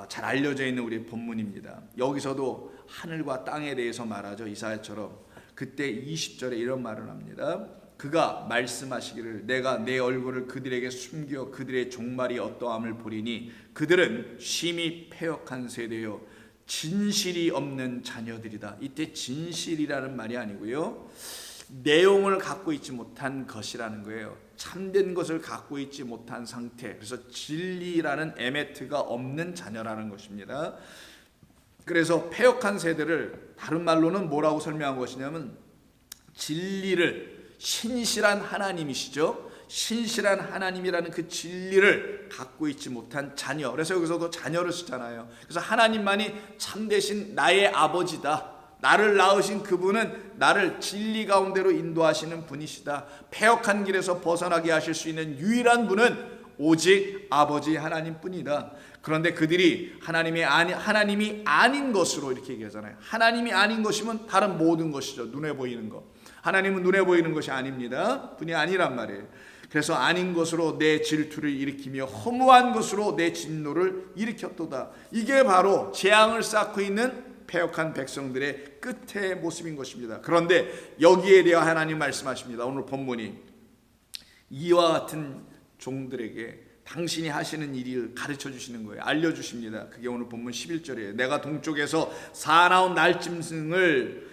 잘 알려져 있는 우리 본문입니다. 여기서도 하늘과 땅에 대해서 말하죠. 이사야처럼. 그때 20절에 이런 말을 합니다. 그가 말씀하시기를 내가 내 얼굴을 그들에게 숨겨 그들의 종말이 어떠함을 보리니 그들은 심히 패역한 세대요 진실이 없는 자녀들이다. 이때 진실이라는 말이 아니고요, 내용을 갖고 있지 못한 것이라는 거예요. 참된 것을 갖고 있지 못한 상태. 그래서 진리라는 에메트가 없는 자녀라는 것입니다. 그래서 패역한 세대를 다른 말로는 뭐라고 설명한 것이냐면 진리를, 신실한 하나님이시죠. 신실한 하나님이라는 그 진리를 갖고 있지 못한 자녀. 그래서 여기서도 자녀를 쓰잖아요. 그래서 하나님만이 참되신 나의 아버지다. 나를 낳으신 그분은 나를 진리 가운데로 인도하시는 분이시다. 패역한 길에서 벗어나게 하실 수 있는 유일한 분은 오직 아버지 하나님뿐이다. 그런데 그들이 하나님이 아닌 것으로 이렇게 얘기하잖아요. 하나님이 아닌 것이면 다른 모든 것이죠. 눈에 보이는 것. 하나님은 눈에 보이는 것이 아닙니다. 분이 아니란 말이에요. 그래서 아닌 것으로 내 질투를 일으키며 허무한 것으로 내 진노를 일으켰도다. 이게 바로 재앙을 쌓고 있는 패역한 백성들의 끝의 모습인 것입니다. 그런데 여기에 대해 하나님 말씀하십니다. 오늘 본문이 이와 같은 종들에게 당신이 하시는 일을 가르쳐 주시는 거예요. 알려주십니다. 그게 오늘 본문 11절이에요. 내가 동쪽에서 사나운 날짐승을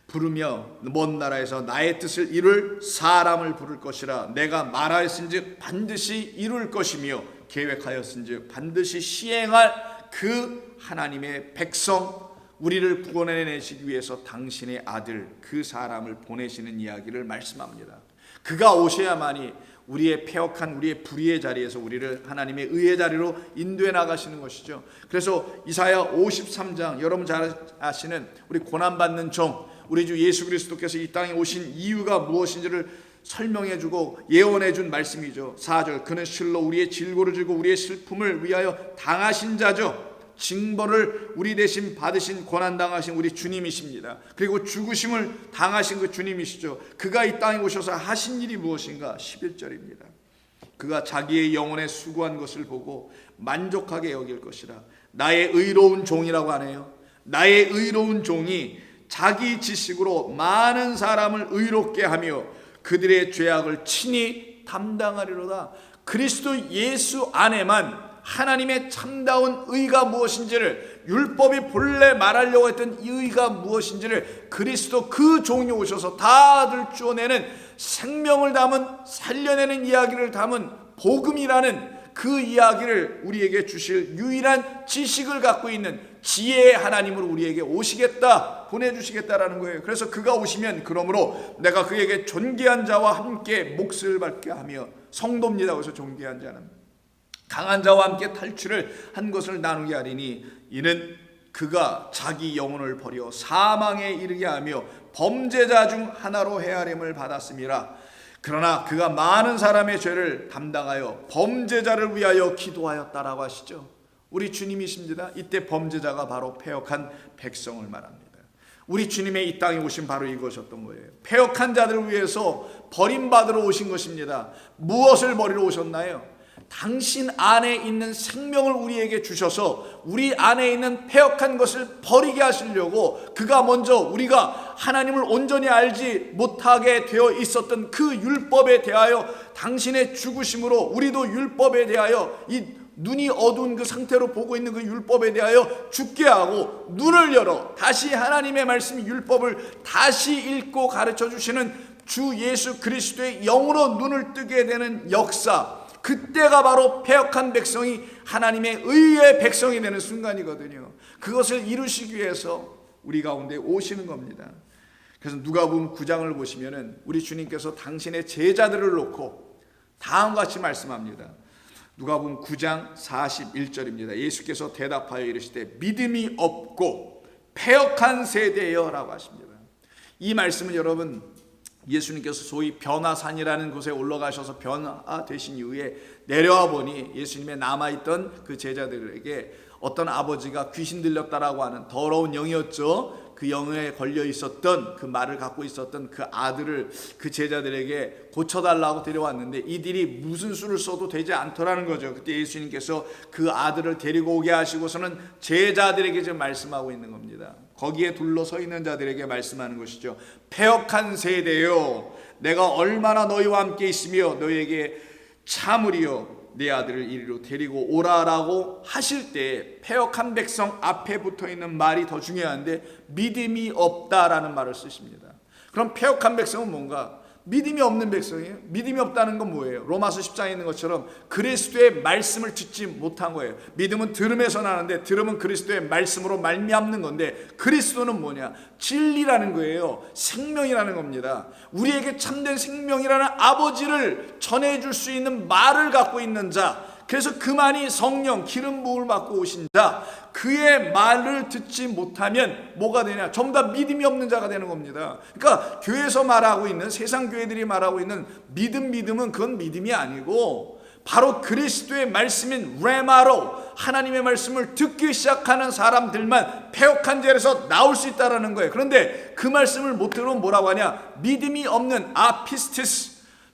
부르며 먼 나라에서 나의 뜻을 이룰 사람을 부를 것이라. 내가 말하였은즉 반드시 이룰 것이며 계획하였은즉 반드시 시행할 그 하나님의 백성, 우리를 구원해내시기 위해서 당신의 아들 그 사람을 보내시는 이야기를 말씀합니다. 그가 오셔야만이 우리의 패역한 우리의 불의의 자리에서 우리를 하나님의 의의 자리로 인도해 나가시는 것이죠. 그래서 이사야 53장, 여러분 잘 아시는 우리 고난받는 종, 우리 주 예수 그리스도께서 이 땅에 오신 이유가 무엇인지를 설명해주고 예언해준 말씀이죠. 4절, 그는 실로 우리의 질고를 지고 우리의 슬픔을 위하여 당하신 자죠. 징벌을 우리 대신 받으신 고난당하신 우리 주님이십니다. 그리고 죽으심을 당하신 그 주님이시죠. 그가 이 땅에 오셔서 하신 일이 무엇인가? 11절입니다. 그가 자기의 영혼에 수고한 것을 보고 만족하게 여길 것이라. 나의 의로운 종이라고 하네요. 나의 의로운 종이 자기 지식으로 많은 사람을 의롭게 하며 그들의 죄악을 친히 담당하리로다. 그리스도 예수 안에만 하나님의 참다운 의가 무엇인지를, 율법이 본래 말하려고 했던 이 의가 무엇인지를 그리스도 그 종이 오셔서 다 들추어내는, 생명을 담은, 살려내는 이야기를 담은 복음이라는 그 이야기를 우리에게 주실 유일한 지식을 갖고 있는 지혜의 하나님으로 우리에게 오시겠다, 보내주시겠다라는 거예요. 그래서 그가 오시면 그러므로 내가 그에게 존귀한 자와 함께 몫을 받게 하며, 성도입니다. 그래서 존귀한 자는 강한 자와 함께 탈출을 한 것을 나누게 하리니 이는 그가 자기 영혼을 버려 사망에 이르게 하며 범죄자 중 하나로 헤아림을 받았음이라. 그러나 그가 많은 사람의 죄를 담당하여 범죄자를 위하여 기도하였다라고 하시죠. 우리 주님이십니다. 이때 범죄자가 바로 패역한 백성을 말합니다. 우리 주님의 이 땅에 오신 바로 이것이었던 거예요. 패역한 자들을 위해서 버림받으러 오신 것입니다. 무엇을 버리러 오셨나요? 당신 안에 있는 생명을 우리에게 주셔서 우리 안에 있는 패역한 것을 버리게 하시려고, 그가 먼저 우리가 하나님을 온전히 알지 못하게 되어 있었던 그 율법에 대하여 당신의 죽으심으로 우리도 율법에 대하여 이 눈이 어두운 그 상태로 보고 있는 그 율법에 대하여 죽게 하고 눈을 열어 다시 하나님의 말씀 율법을 다시 읽고 가르쳐 주시는 주 예수 그리스도의 영으로 눈을 뜨게 되는 역사, 그때가 바로 패역한 백성이 하나님의 의의 백성이 되는 순간이거든요. 그것을 이루시기 위해서 우리 가운데 오시는 겁니다. 그래서 누가복음 9장을 보시면은 우리 주님께서 당신의 제자들을 놓고 다음과 같이 말씀합니다. 누가복음 9장 41절입니다. 예수께서 대답하여 이르시되 믿음이 없고 패역한 세대여라고 하십니다. 이 말씀은 여러분, 예수님께서 소위 변화산이라는 곳에 올라가셔서 변화되신 이후에 내려와 보니 예수님의 남아있던 그 제자들에게 어떤 아버지가 귀신 들렸다라고 하는 더러운 영이었죠. 그 영에 걸려 있었던, 그 말을 갖고 있었던 그 아들을 그 제자들에게 고쳐달라고 데려왔는데 이들이 무슨 수를 써도 되지 않더라는 거죠. 그때 예수님께서 그 아들을 데리고 오게 하시고서는 제자들에게 지금 말씀하고 있는 겁니다. 거기에 둘러서 있는 자들에게 말씀하는 것이죠. 패역한 세대여, 내가 얼마나 너희와 함께 있으며 너희에게 참으리요 내 아들을 이리로 데리고 오라라고 하실 때 패역한 백성 앞에 붙어있는 말이 더 중요한데 믿음이 없다라는 말을 쓰십니다. 그럼 패역한 백성은 뭔가? 믿음이 없는 백성이에요. 믿음이 없다는 건 뭐예요? 로마서 10장에 있는 것처럼 그리스도의 말씀을 듣지 못한 거예요. 믿음은 들음에서 나는데 들음은 그리스도의 말씀으로 말미암는 건데, 그리스도는 뭐냐? 진리라는 거예요. 생명이라는 겁니다. 우리에게 참된 생명이라는 아버지를 전해줄 수 있는 말을 갖고 있는 자, 그래서 그만이 성령 기름 부음을 받고 오신 자, 그의 말을 듣지 못하면 뭐가 되냐? 전부 다 믿음이 없는 자가 되는 겁니다. 그러니까 교회에서 말하고 있는, 세상 교회들이 말하고 있는 믿음은 그건 믿음이 아니고 바로 그리스도의 말씀인 레마로 하나님의 말씀을 듣기 시작하는 사람들만 패역한 자에서 나올 수 있다는 거예요. 그런데 그 말씀을 못 들으면 뭐라고 하냐? 믿음이 없는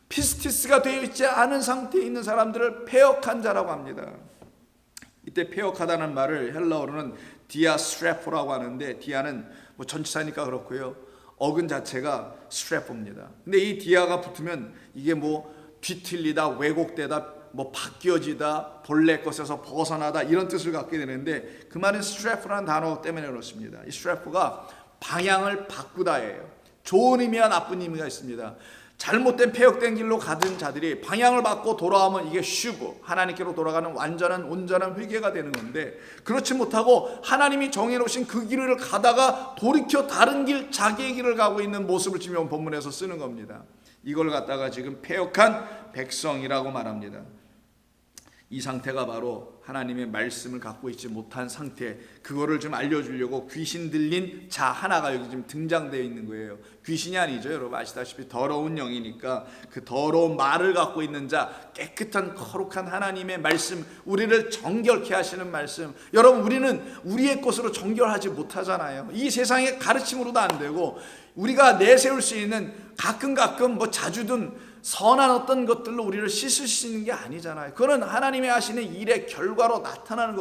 피스티스가 되어 있지 않은 상태에 있는 사람들을 패역한 자라고 합니다. 이때 패역하다는 말을 헬라어로는 디아스트레포라고 하는데, 디아는 뭐 전치사니까 그렇고요, 어근 자체가 스트레포입니다. 근데 이 디아가 붙으면 이게 뭐 뒤틀리다, 왜곡되다, 뭐 바뀌어지다, 본래 것에서 벗어나다, 이런 뜻을 갖게 되는데, 그 말은 스트레포라는 단어 때문에 그렇습니다. 이 스트레포가 방향을 바꾸다예요. 좋은 의미와 나쁜 의미가 있습니다. 잘못된 패역된 길로 가던 자들이 방향을 바꿔 돌아오면 이게 슈브, 하나님께로 돌아가는 완전한 온전한 회개가 되는 건데, 그렇지 못하고 하나님이 정해놓으신 그 길을 가다가 돌이켜 다른 길, 자기의 길을 가고 있는 모습을 지금 본문에서 쓰는 겁니다. 이걸 갖다가 지금 패역한 백성이라고 말합니다. 이 상태가 바로 하나님의 말씀을 갖고 있지 못한 상태, 그거를 좀 알려주려고 귀신 들린 자 하나가 여기 지금 등장되어 있는 거예요. 귀신이 아니죠. 여러분 아시다시피 더러운 영이니까 그 더러운 말을 갖고 있는 자, 깨끗한 거룩한 하나님의 말씀, 우리를 정결케 하시는 말씀. 여러분 우리는 우리의 것으로 정결하지 못하잖아요. 이 세상의 가르침으로도 안 되고, 우리가 내세울 수 있는 가끔 뭐 자주든 선한 어떤 것들로 우리를 씻을 수 있는 게 아니잖아요. 그거는 하나님의 하시는 일의 결과로 나타나는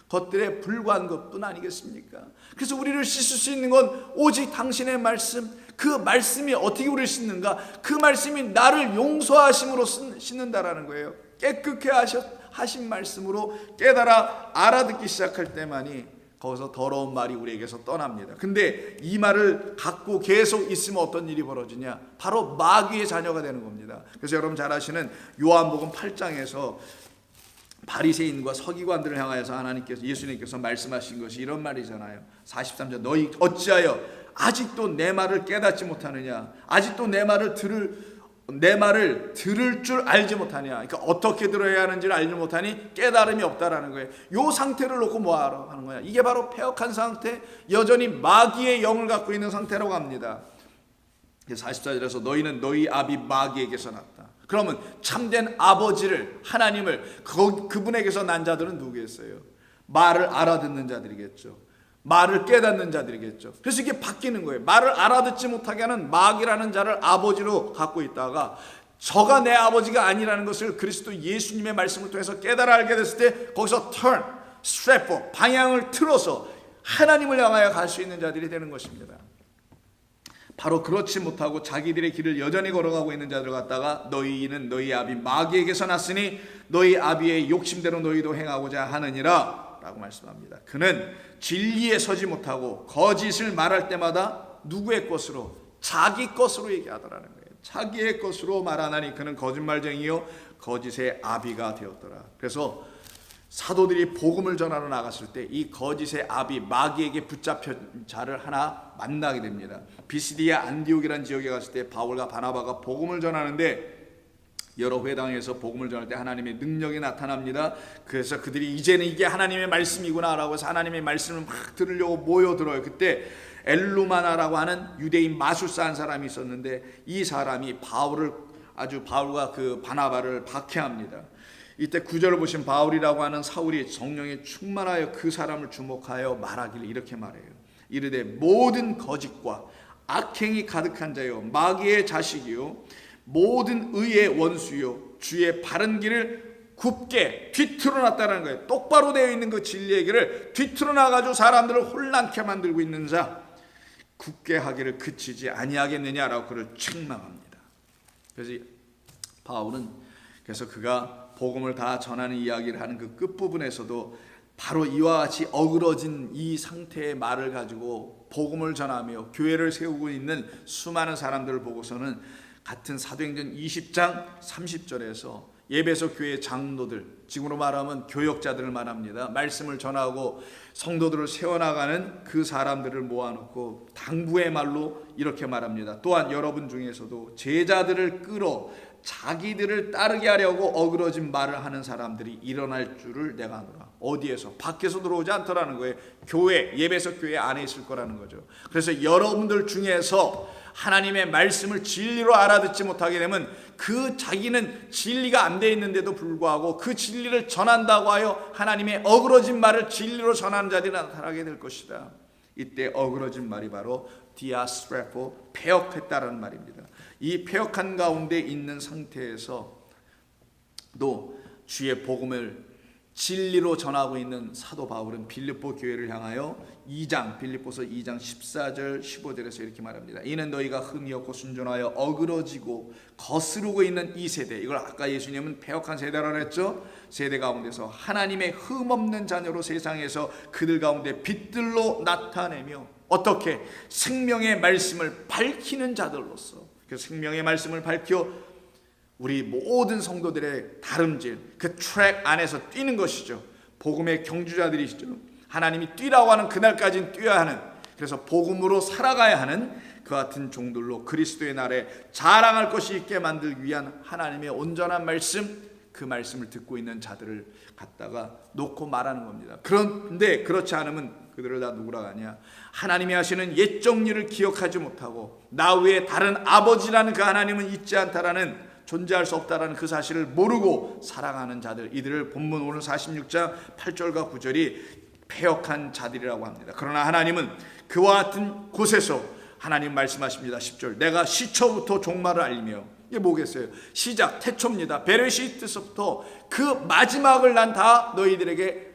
것들에 불과한 것뿐 아니겠습니까? 그래서 우리를 씻을 수 있는 건 오직 당신의 말씀, 그 말씀이 어떻게 우리를 씻는가? 그 말씀이 나를 용서하심으로 씻는다라는 거예요. 깨끗게 하신 말씀으로 깨달아 알아듣기 시작할 때만이 거기서 더러운 말이 우리에게서 떠납니다. 근데 이 말을 갖고 계속 있으면 어떤 일이 벌어지냐? 바로 마귀의 자녀가 되는 겁니다. 그래서 여러분 잘 아시는 요한복음 8장에서 바리새인과 서기관들을 향하여서 예수님께서 말씀하신 것이 이런 말이잖아요. 43절, 너희 어찌하여 아직도 내 말을 깨닫지 못하느냐? 아직도 내 말을 들을 줄 알지 못하냐? 그러니까 어떻게 들어야 하는지를 알지 못하니 깨달음이 없다라는 거예요. 이 상태를 놓고 뭐 하는 거야? 이게 바로 패역한 상태, 여전히 마귀의 영을 갖고 있는 상태라고 합니다. 44절에서 너희는 너희 아비 마귀에게서 났다. 그러면 참된 아버지를, 하나님을, 그분에게서 난 자들은 누구겠어요? 말을 알아듣는 자들이겠죠. 말을 깨닫는 자들이겠죠. 그래서 이게 바뀌는 거예요. 말을 알아듣지 못하게 하는 마귀라는 자를 아버지로 갖고 있다가, 저가 내 아버지가 아니라는 것을 그리스도 예수님의 말씀을 통해서 깨달아 알게 됐을 때 거기서 스트레포, 방향을 틀어서 하나님을 향하여 갈 수 있는 자들이 되는 것입니다. 바로 그렇지 못하고 자기들의 길을 여전히 걸어가고 있는 자들 갖다가 너희는 너희 아비 마귀에게서 났으니 너희 아비의 욕심대로 너희도 행하고자 하느니라 라고 말씀합니다. 그는 진리에 서지 못하고 거짓을 말할 때마다 누구의 것으로? 자기 것으로 얘기하더라는 거예요. 자기의 것으로 말하나니 그는 거짓말쟁이요 거짓의 아비가 되었더라. 그래서 사도들이 복음을 전하러 나갔을 때 이 거짓의 아비 마귀에게 붙잡힌 자를 하나 만나게 됩니다. 비시디아 안디옥이라는 지역에 갔을 때 바울과 바나바가 복음을 전하는데, 여러 회당에서 복음을 전할 때 하나님의 능력이 나타납니다. 그래서 그들이 이제는 이게 하나님의 말씀이구나 라고 해서 하나님의 말씀을 막 들으려고 모여들어요. 그때 엘루마나라고 하는 유대인 마술사 한 사람이 있었는데, 이 사람이 바울과 그 바나바를 박해합니다. 이때 9절을 보신 바울이라고 하는 사울이 성령에 충만하여 그 사람을 주목하여 말하기를 이렇게 말해요. 이르되 모든 거짓과 악행이 가득한 자요 마귀의 자식이요 모든 의의 원수요 주의 바른 길을 굽게 뒤틀어 놨다는 거예요. 똑바로 되어 있는 그 진리의 길을 뒤틀어 놔가지고 사람들을 혼란케 만들고 있는 자, 굽게 하기를 그치지 아니하겠느냐라고 그를 책망합니다. 그래서 바울은 그가 복음을 다 전하는 이야기를 하는 그 끝부분에서도 바로 이와 같이 어그러진 이 상태의 말을 가지고 복음을 전하며 교회를 세우고 있는 수많은 사람들을 보고서는 같은 사도행전 20장 30절에서 예배소 교회 장로들, 지금으로 말하면 교역자들을 말합니다. 말씀을 전하고 성도들을 세워나가는 그 사람들을 모아놓고 당부의 말로 이렇게 말합니다. 또한 여러분 중에서도 제자들을 끌어 자기들을 따르게 하려고 어그러진 말을 하는 사람들이 일어날 줄을 내가 아노라. 어디에서? 밖에서 들어오지 않더라는 거예요. 교회, 예배소 교회 안에 있을 거라는 거죠. 그래서 여러분들 중에서 하나님의 말씀을 진리로 알아듣지 못하게 되면 그 자기는 진리가 안 돼 있는데도 불구하고 그 진리를 전한다고 하여 하나님의 어그러진 말을 진리로 전하는 자들이 나타나게 될 것이다. 이때 어그러진 말이 바로 디아스트레포, 폐역했다라는 말입니다. 이 폐역한 가운데 있는 상태에서 또 주의 복음을 진리로 전하고 있는 사도 바울은 빌립보 교회를 향하여 빌립보서 2장 14절 15절에서 이렇게 말합니다. 이는 너희가 흠이 없고 순전하여 어그러지고 거스르고 있는 이 세대, 이걸 아까 예수님은 폐역한 세대라고 했죠. 세대 가운데서 하나님의 흠 없는 자녀로 세상에서 그들 가운데 빛들로 나타내며 어떻게? 생명의 말씀을 밝히는 자들로서, 그 생명의 말씀을 밝혀 우리 모든 성도들의 다름질, 그 트랙 안에서 뛰는 것이죠. 복음의 경주자들이시죠. 하나님이 뛰라고 하는 그날까지는 뛰어야 하는, 그래서 복음으로 살아가야 하는 그 같은 종들로 그리스도의 날에 자랑할 것이 있게 만들기 위한 하나님의 온전한 말씀, 그 말씀을 듣고 있는 자들을 갖다가 놓고 말하는 겁니다. 그런데 그렇지 않으면 그들을 다 누구라 하냐? 하나님이 하시는 옛 정리를 기억하지 못하고 나 외에 다른 아버지라는 그 하나님은 있지 않다라는, 존재할 수 없다라는 그 사실을 모르고 살아가는 자들, 이들을 본문 오늘 46장 8절과 9절이 폐역한 자들이라고 합니다. 그러나 하나님은 그와 같은 곳에서 하나님 말씀하십니다. 10절, 내가 시초부터 종말을 알리며, 이게 뭐겠어요? 시작, 태초입니다. 베레시트서부터 그 마지막을 난 다 너희들에게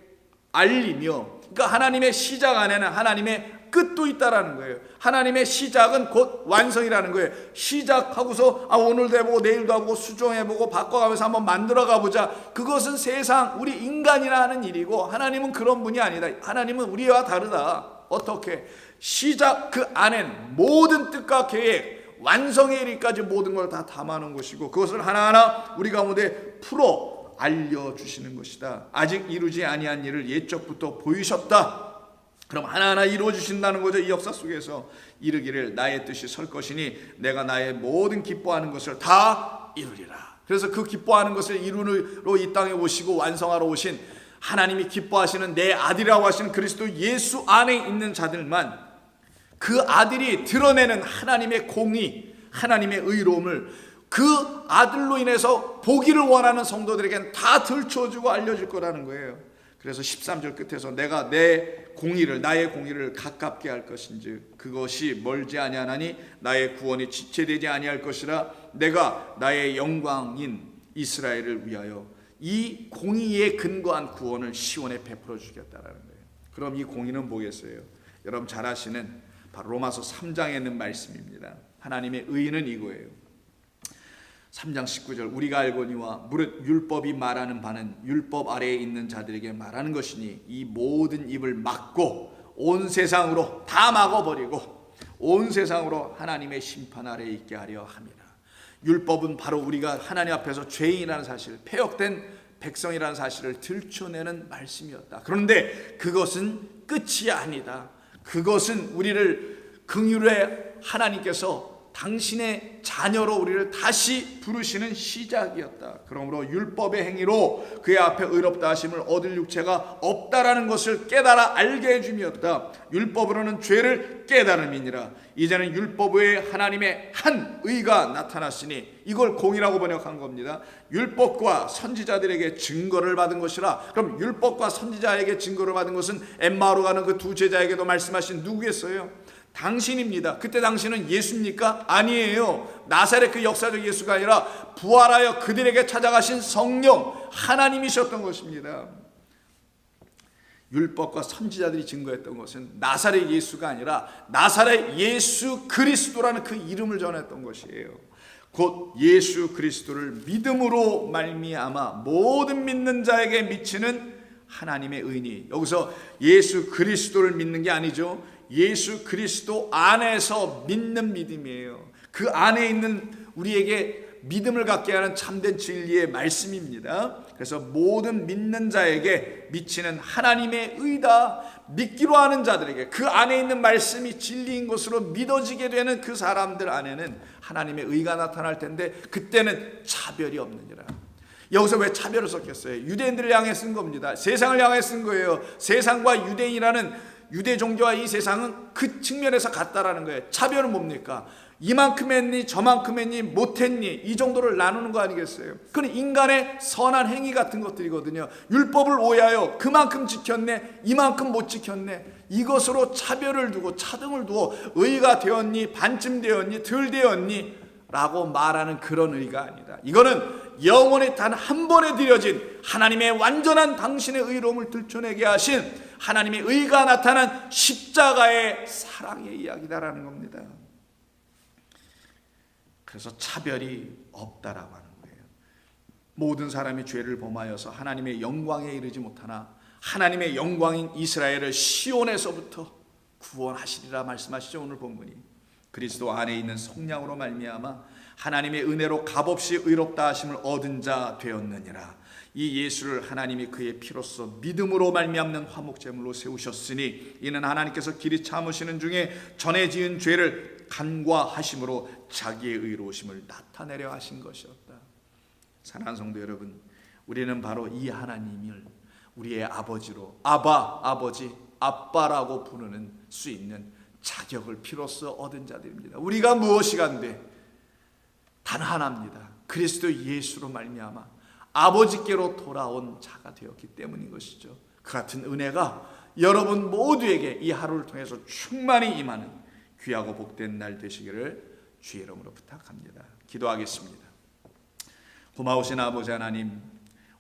알리며, 그러니까 하나님의 시작 안에는 하나님의 끝도 있다라는 거예요. 하나님의 시작은 곧 완성이라는 거예요. 시작하고서 오늘도 해보고 내일도 해보고 수정해보고 바꿔가면서 한번 만들어가 보자, 그것은 세상 우리 인간이나 하는 일이고 하나님은 그런 분이 아니다. 하나님은 우리와 다르다. 어떻게? 시작 그 안엔 모든 뜻과 계획, 완성의 일까지 모든 걸 다 담아놓은 것이고 그것을 하나하나 우리 가운데 풀어 알려주시는 것이다. 아직 이루지 아니한 일을 옛적부터 보이셨다. 그럼 하나하나 이루어 주신다는 거죠. 이 역사 속에서 이르기를 나의 뜻이 설 것이니 내가 나의 모든 기뻐하는 것을 다 이루리라. 그래서 그 기뻐하는 것을 이루러 이 땅에 오시고 완성하러 오신 하나님이 기뻐하시는 내 아들이라고 하시는 그리스도 예수 안에 있는 자들만, 그 아들이 드러내는 하나님의 공의, 하나님의 의로움을 그 아들로 인해서 보기를 원하는 성도들에게는 다 들춰주고 알려줄 거라는 거예요. 그래서 13절 끝에서 내가 내 공의를, 나의 공의를 가깝게 할 것인지 그것이 멀지 아니하나니 나의 구원이 지체되지 아니할 것이라. 내가 나의 영광인 이스라엘을 위하여 이 공의에 근거한 구원을 시온에 베풀어 주겠다라는 거예요. 그럼 이 공의는 뭐겠어요? 여러분 잘 아시는 바로 로마서 3장에 있는 말씀입니다. 하나님의 의는 이거예요. 3장 19절, 우리가 알거니와 무릇 율법이 말하는 바는 율법 아래에 있는 자들에게 말하는 것이니 이 모든 입을 막고 온 세상으로 다 막아버리고 온 세상으로 하나님의 심판 아래에 있게 하려 함이라. 율법은 바로 우리가 하나님 앞에서 죄인이라는 사실, 폐역된 백성이라는 사실을 들춰내는 말씀이었다. 그런데 그것은 끝이 아니다. 그것은 우리를 긍휼의 하나님께서 당신의 자녀로 우리를 다시 부르시는 시작이었다. 그러므로 율법의 행위로 그의 앞에 의롭다 하심을 얻을 육체가 없다라는 것을 깨달아 알게 해줌이었다. 율법으로는 죄를 깨달음이니라. 이제는 율법 외에 하나님의 한 의가 나타났으니, 이걸 공의라고 번역한 겁니다. 율법과 선지자들에게 증거를 받은 것이라. 그럼 율법과 선지자에게 증거를 받은 것은 엠마오로 가는 그 두 제자에게도 말씀하신 누구겠어요? 당신입니다. 그때 당신은 예수입니까? 아니에요. 나사렛 그 역사적 예수가 아니라 부활하여 그들에게 찾아가신 성령 하나님이셨던 것입니다. 율법과 선지자들이 증거했던 것은 나사렛 예수가 아니라 나사렛 예수 그리스도라는 그 이름을 전했던 것이에요. 곧 예수 그리스도를 믿음으로 말미암아 모든 믿는 자에게 미치는 하나님의 의니, 여기서 예수 그리스도를 믿는 게 아니죠. 예수 그리스도 안에서 믿는 믿음이에요. 그 안에 있는 우리에게 믿음을 갖게 하는 참된 진리의 말씀입니다. 그래서 모든 믿는 자에게 미치는 하나님의 의다, 믿기로 하는 자들에게 그 안에 있는 말씀이 진리인 것으로 믿어지게 되는 그 사람들 안에는 하나님의 의가 나타날 텐데 그때는 차별이 없느니라. 여기서 왜 차별을 썼겠어요? 유대인들을 향해 쓴 겁니다. 세상을 향해 쓴 거예요. 세상과 유대인이라는 유대 종교와 이 세상은 그 측면에서 같다라는 거예요. 차별은 뭡니까? 이만큼 했니 저만큼 했니 못했니 이 정도를 나누는 거 아니겠어요? 그건 인간의 선한 행위 같은 것들이거든요. 율법을 오해하여 그만큼 지켰네 이만큼 못 지켰네 이것으로 차별을 두고 차등을 두어 의가 되었니 반쯤 되었니 덜 되었니 라고 말하는 그런 의가 아니다. 이거는 영원히 단 한 번에 드려진 하나님의 완전한 당신의 의로움을 들춰내게 하신 하나님의 의가 나타난 십자가의 사랑의 이야기다라는 겁니다. 그래서 차별이 없다라고 하는 거예요. 모든 사람이 죄를 범하여서 하나님의 영광에 이르지 못하나 하나님의 영광인 이스라엘을 시온에서부터 구원하시리라 말씀하시죠. 오늘 본문이 그리스도 안에 있는 성령으로 말미암아 하나님의 은혜로 값없이 의롭다 하심을 얻은 자 되었느니라. 이 예수를 하나님이 그의 피로써 믿음으로 말미암는 화목제물로 세우셨으니 이는 하나님께서 길이 참으시는 중에 전에 지은 죄를 간과하심으로 자기의 의로우심을 나타내려 하신 것이었다. 사랑하는 성도 여러분, 우리는 바로 이 하나님을 우리의 아버지로 아버지, 아빠라고 부르는 수 있는 자격을 피로써 얻은 자들입니다. 우리가 무엇이 간데 단 하나입니다. 그리스도 예수로 말미암아 아버지께로 돌아온 자가 되었기 때문인 것이죠. 그 같은 은혜가 여러분 모두에게 이 하루를 통해서 충만히 임하는 귀하고 복된 날 되시기를 주의 이름으로 부탁합니다. 기도하겠습니다. 고마우신 아버지 하나님,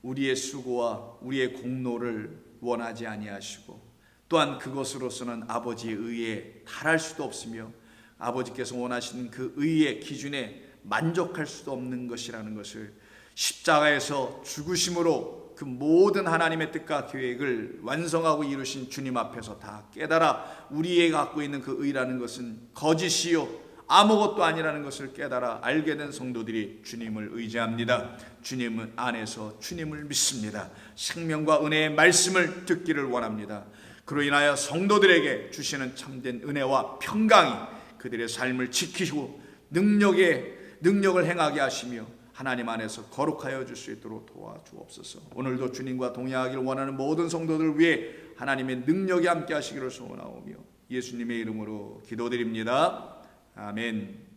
우리의 수고와 우리의 공로를 원하지 아니하시고 또한 그것으로서는 아버지의 의에 달할 수도 없으며 아버지께서 원하시는 그 의의 기준에 만족할 수도 없는 것이라는 것을 십자가에서 죽으심으로 그 모든 하나님의 뜻과 계획을 완성하고 이루신 주님 앞에서 다 깨달아 우리의 갖고 있는 그 의라는 것은 거짓이요 아무것도 아니라는 것을 깨달아 알게 된 성도들이 주님을 의지합니다. 주님 안에서 주님을 믿습니다. 생명과 은혜의 말씀을 듣기를 원합니다. 그로 인하여 성도들에게 주시는 참된 은혜와 평강이 그들의 삶을 지키시고 능력을 행하게 하시며 하나님 안에서 거룩하여 줄 수 있도록 도와주옵소서. 오늘도 주님과 동행하기를 원하는 모든 성도들 위해 하나님의 능력이 함께 하시기를 소원하오며 예수님의 이름으로 기도드립니다. 아멘.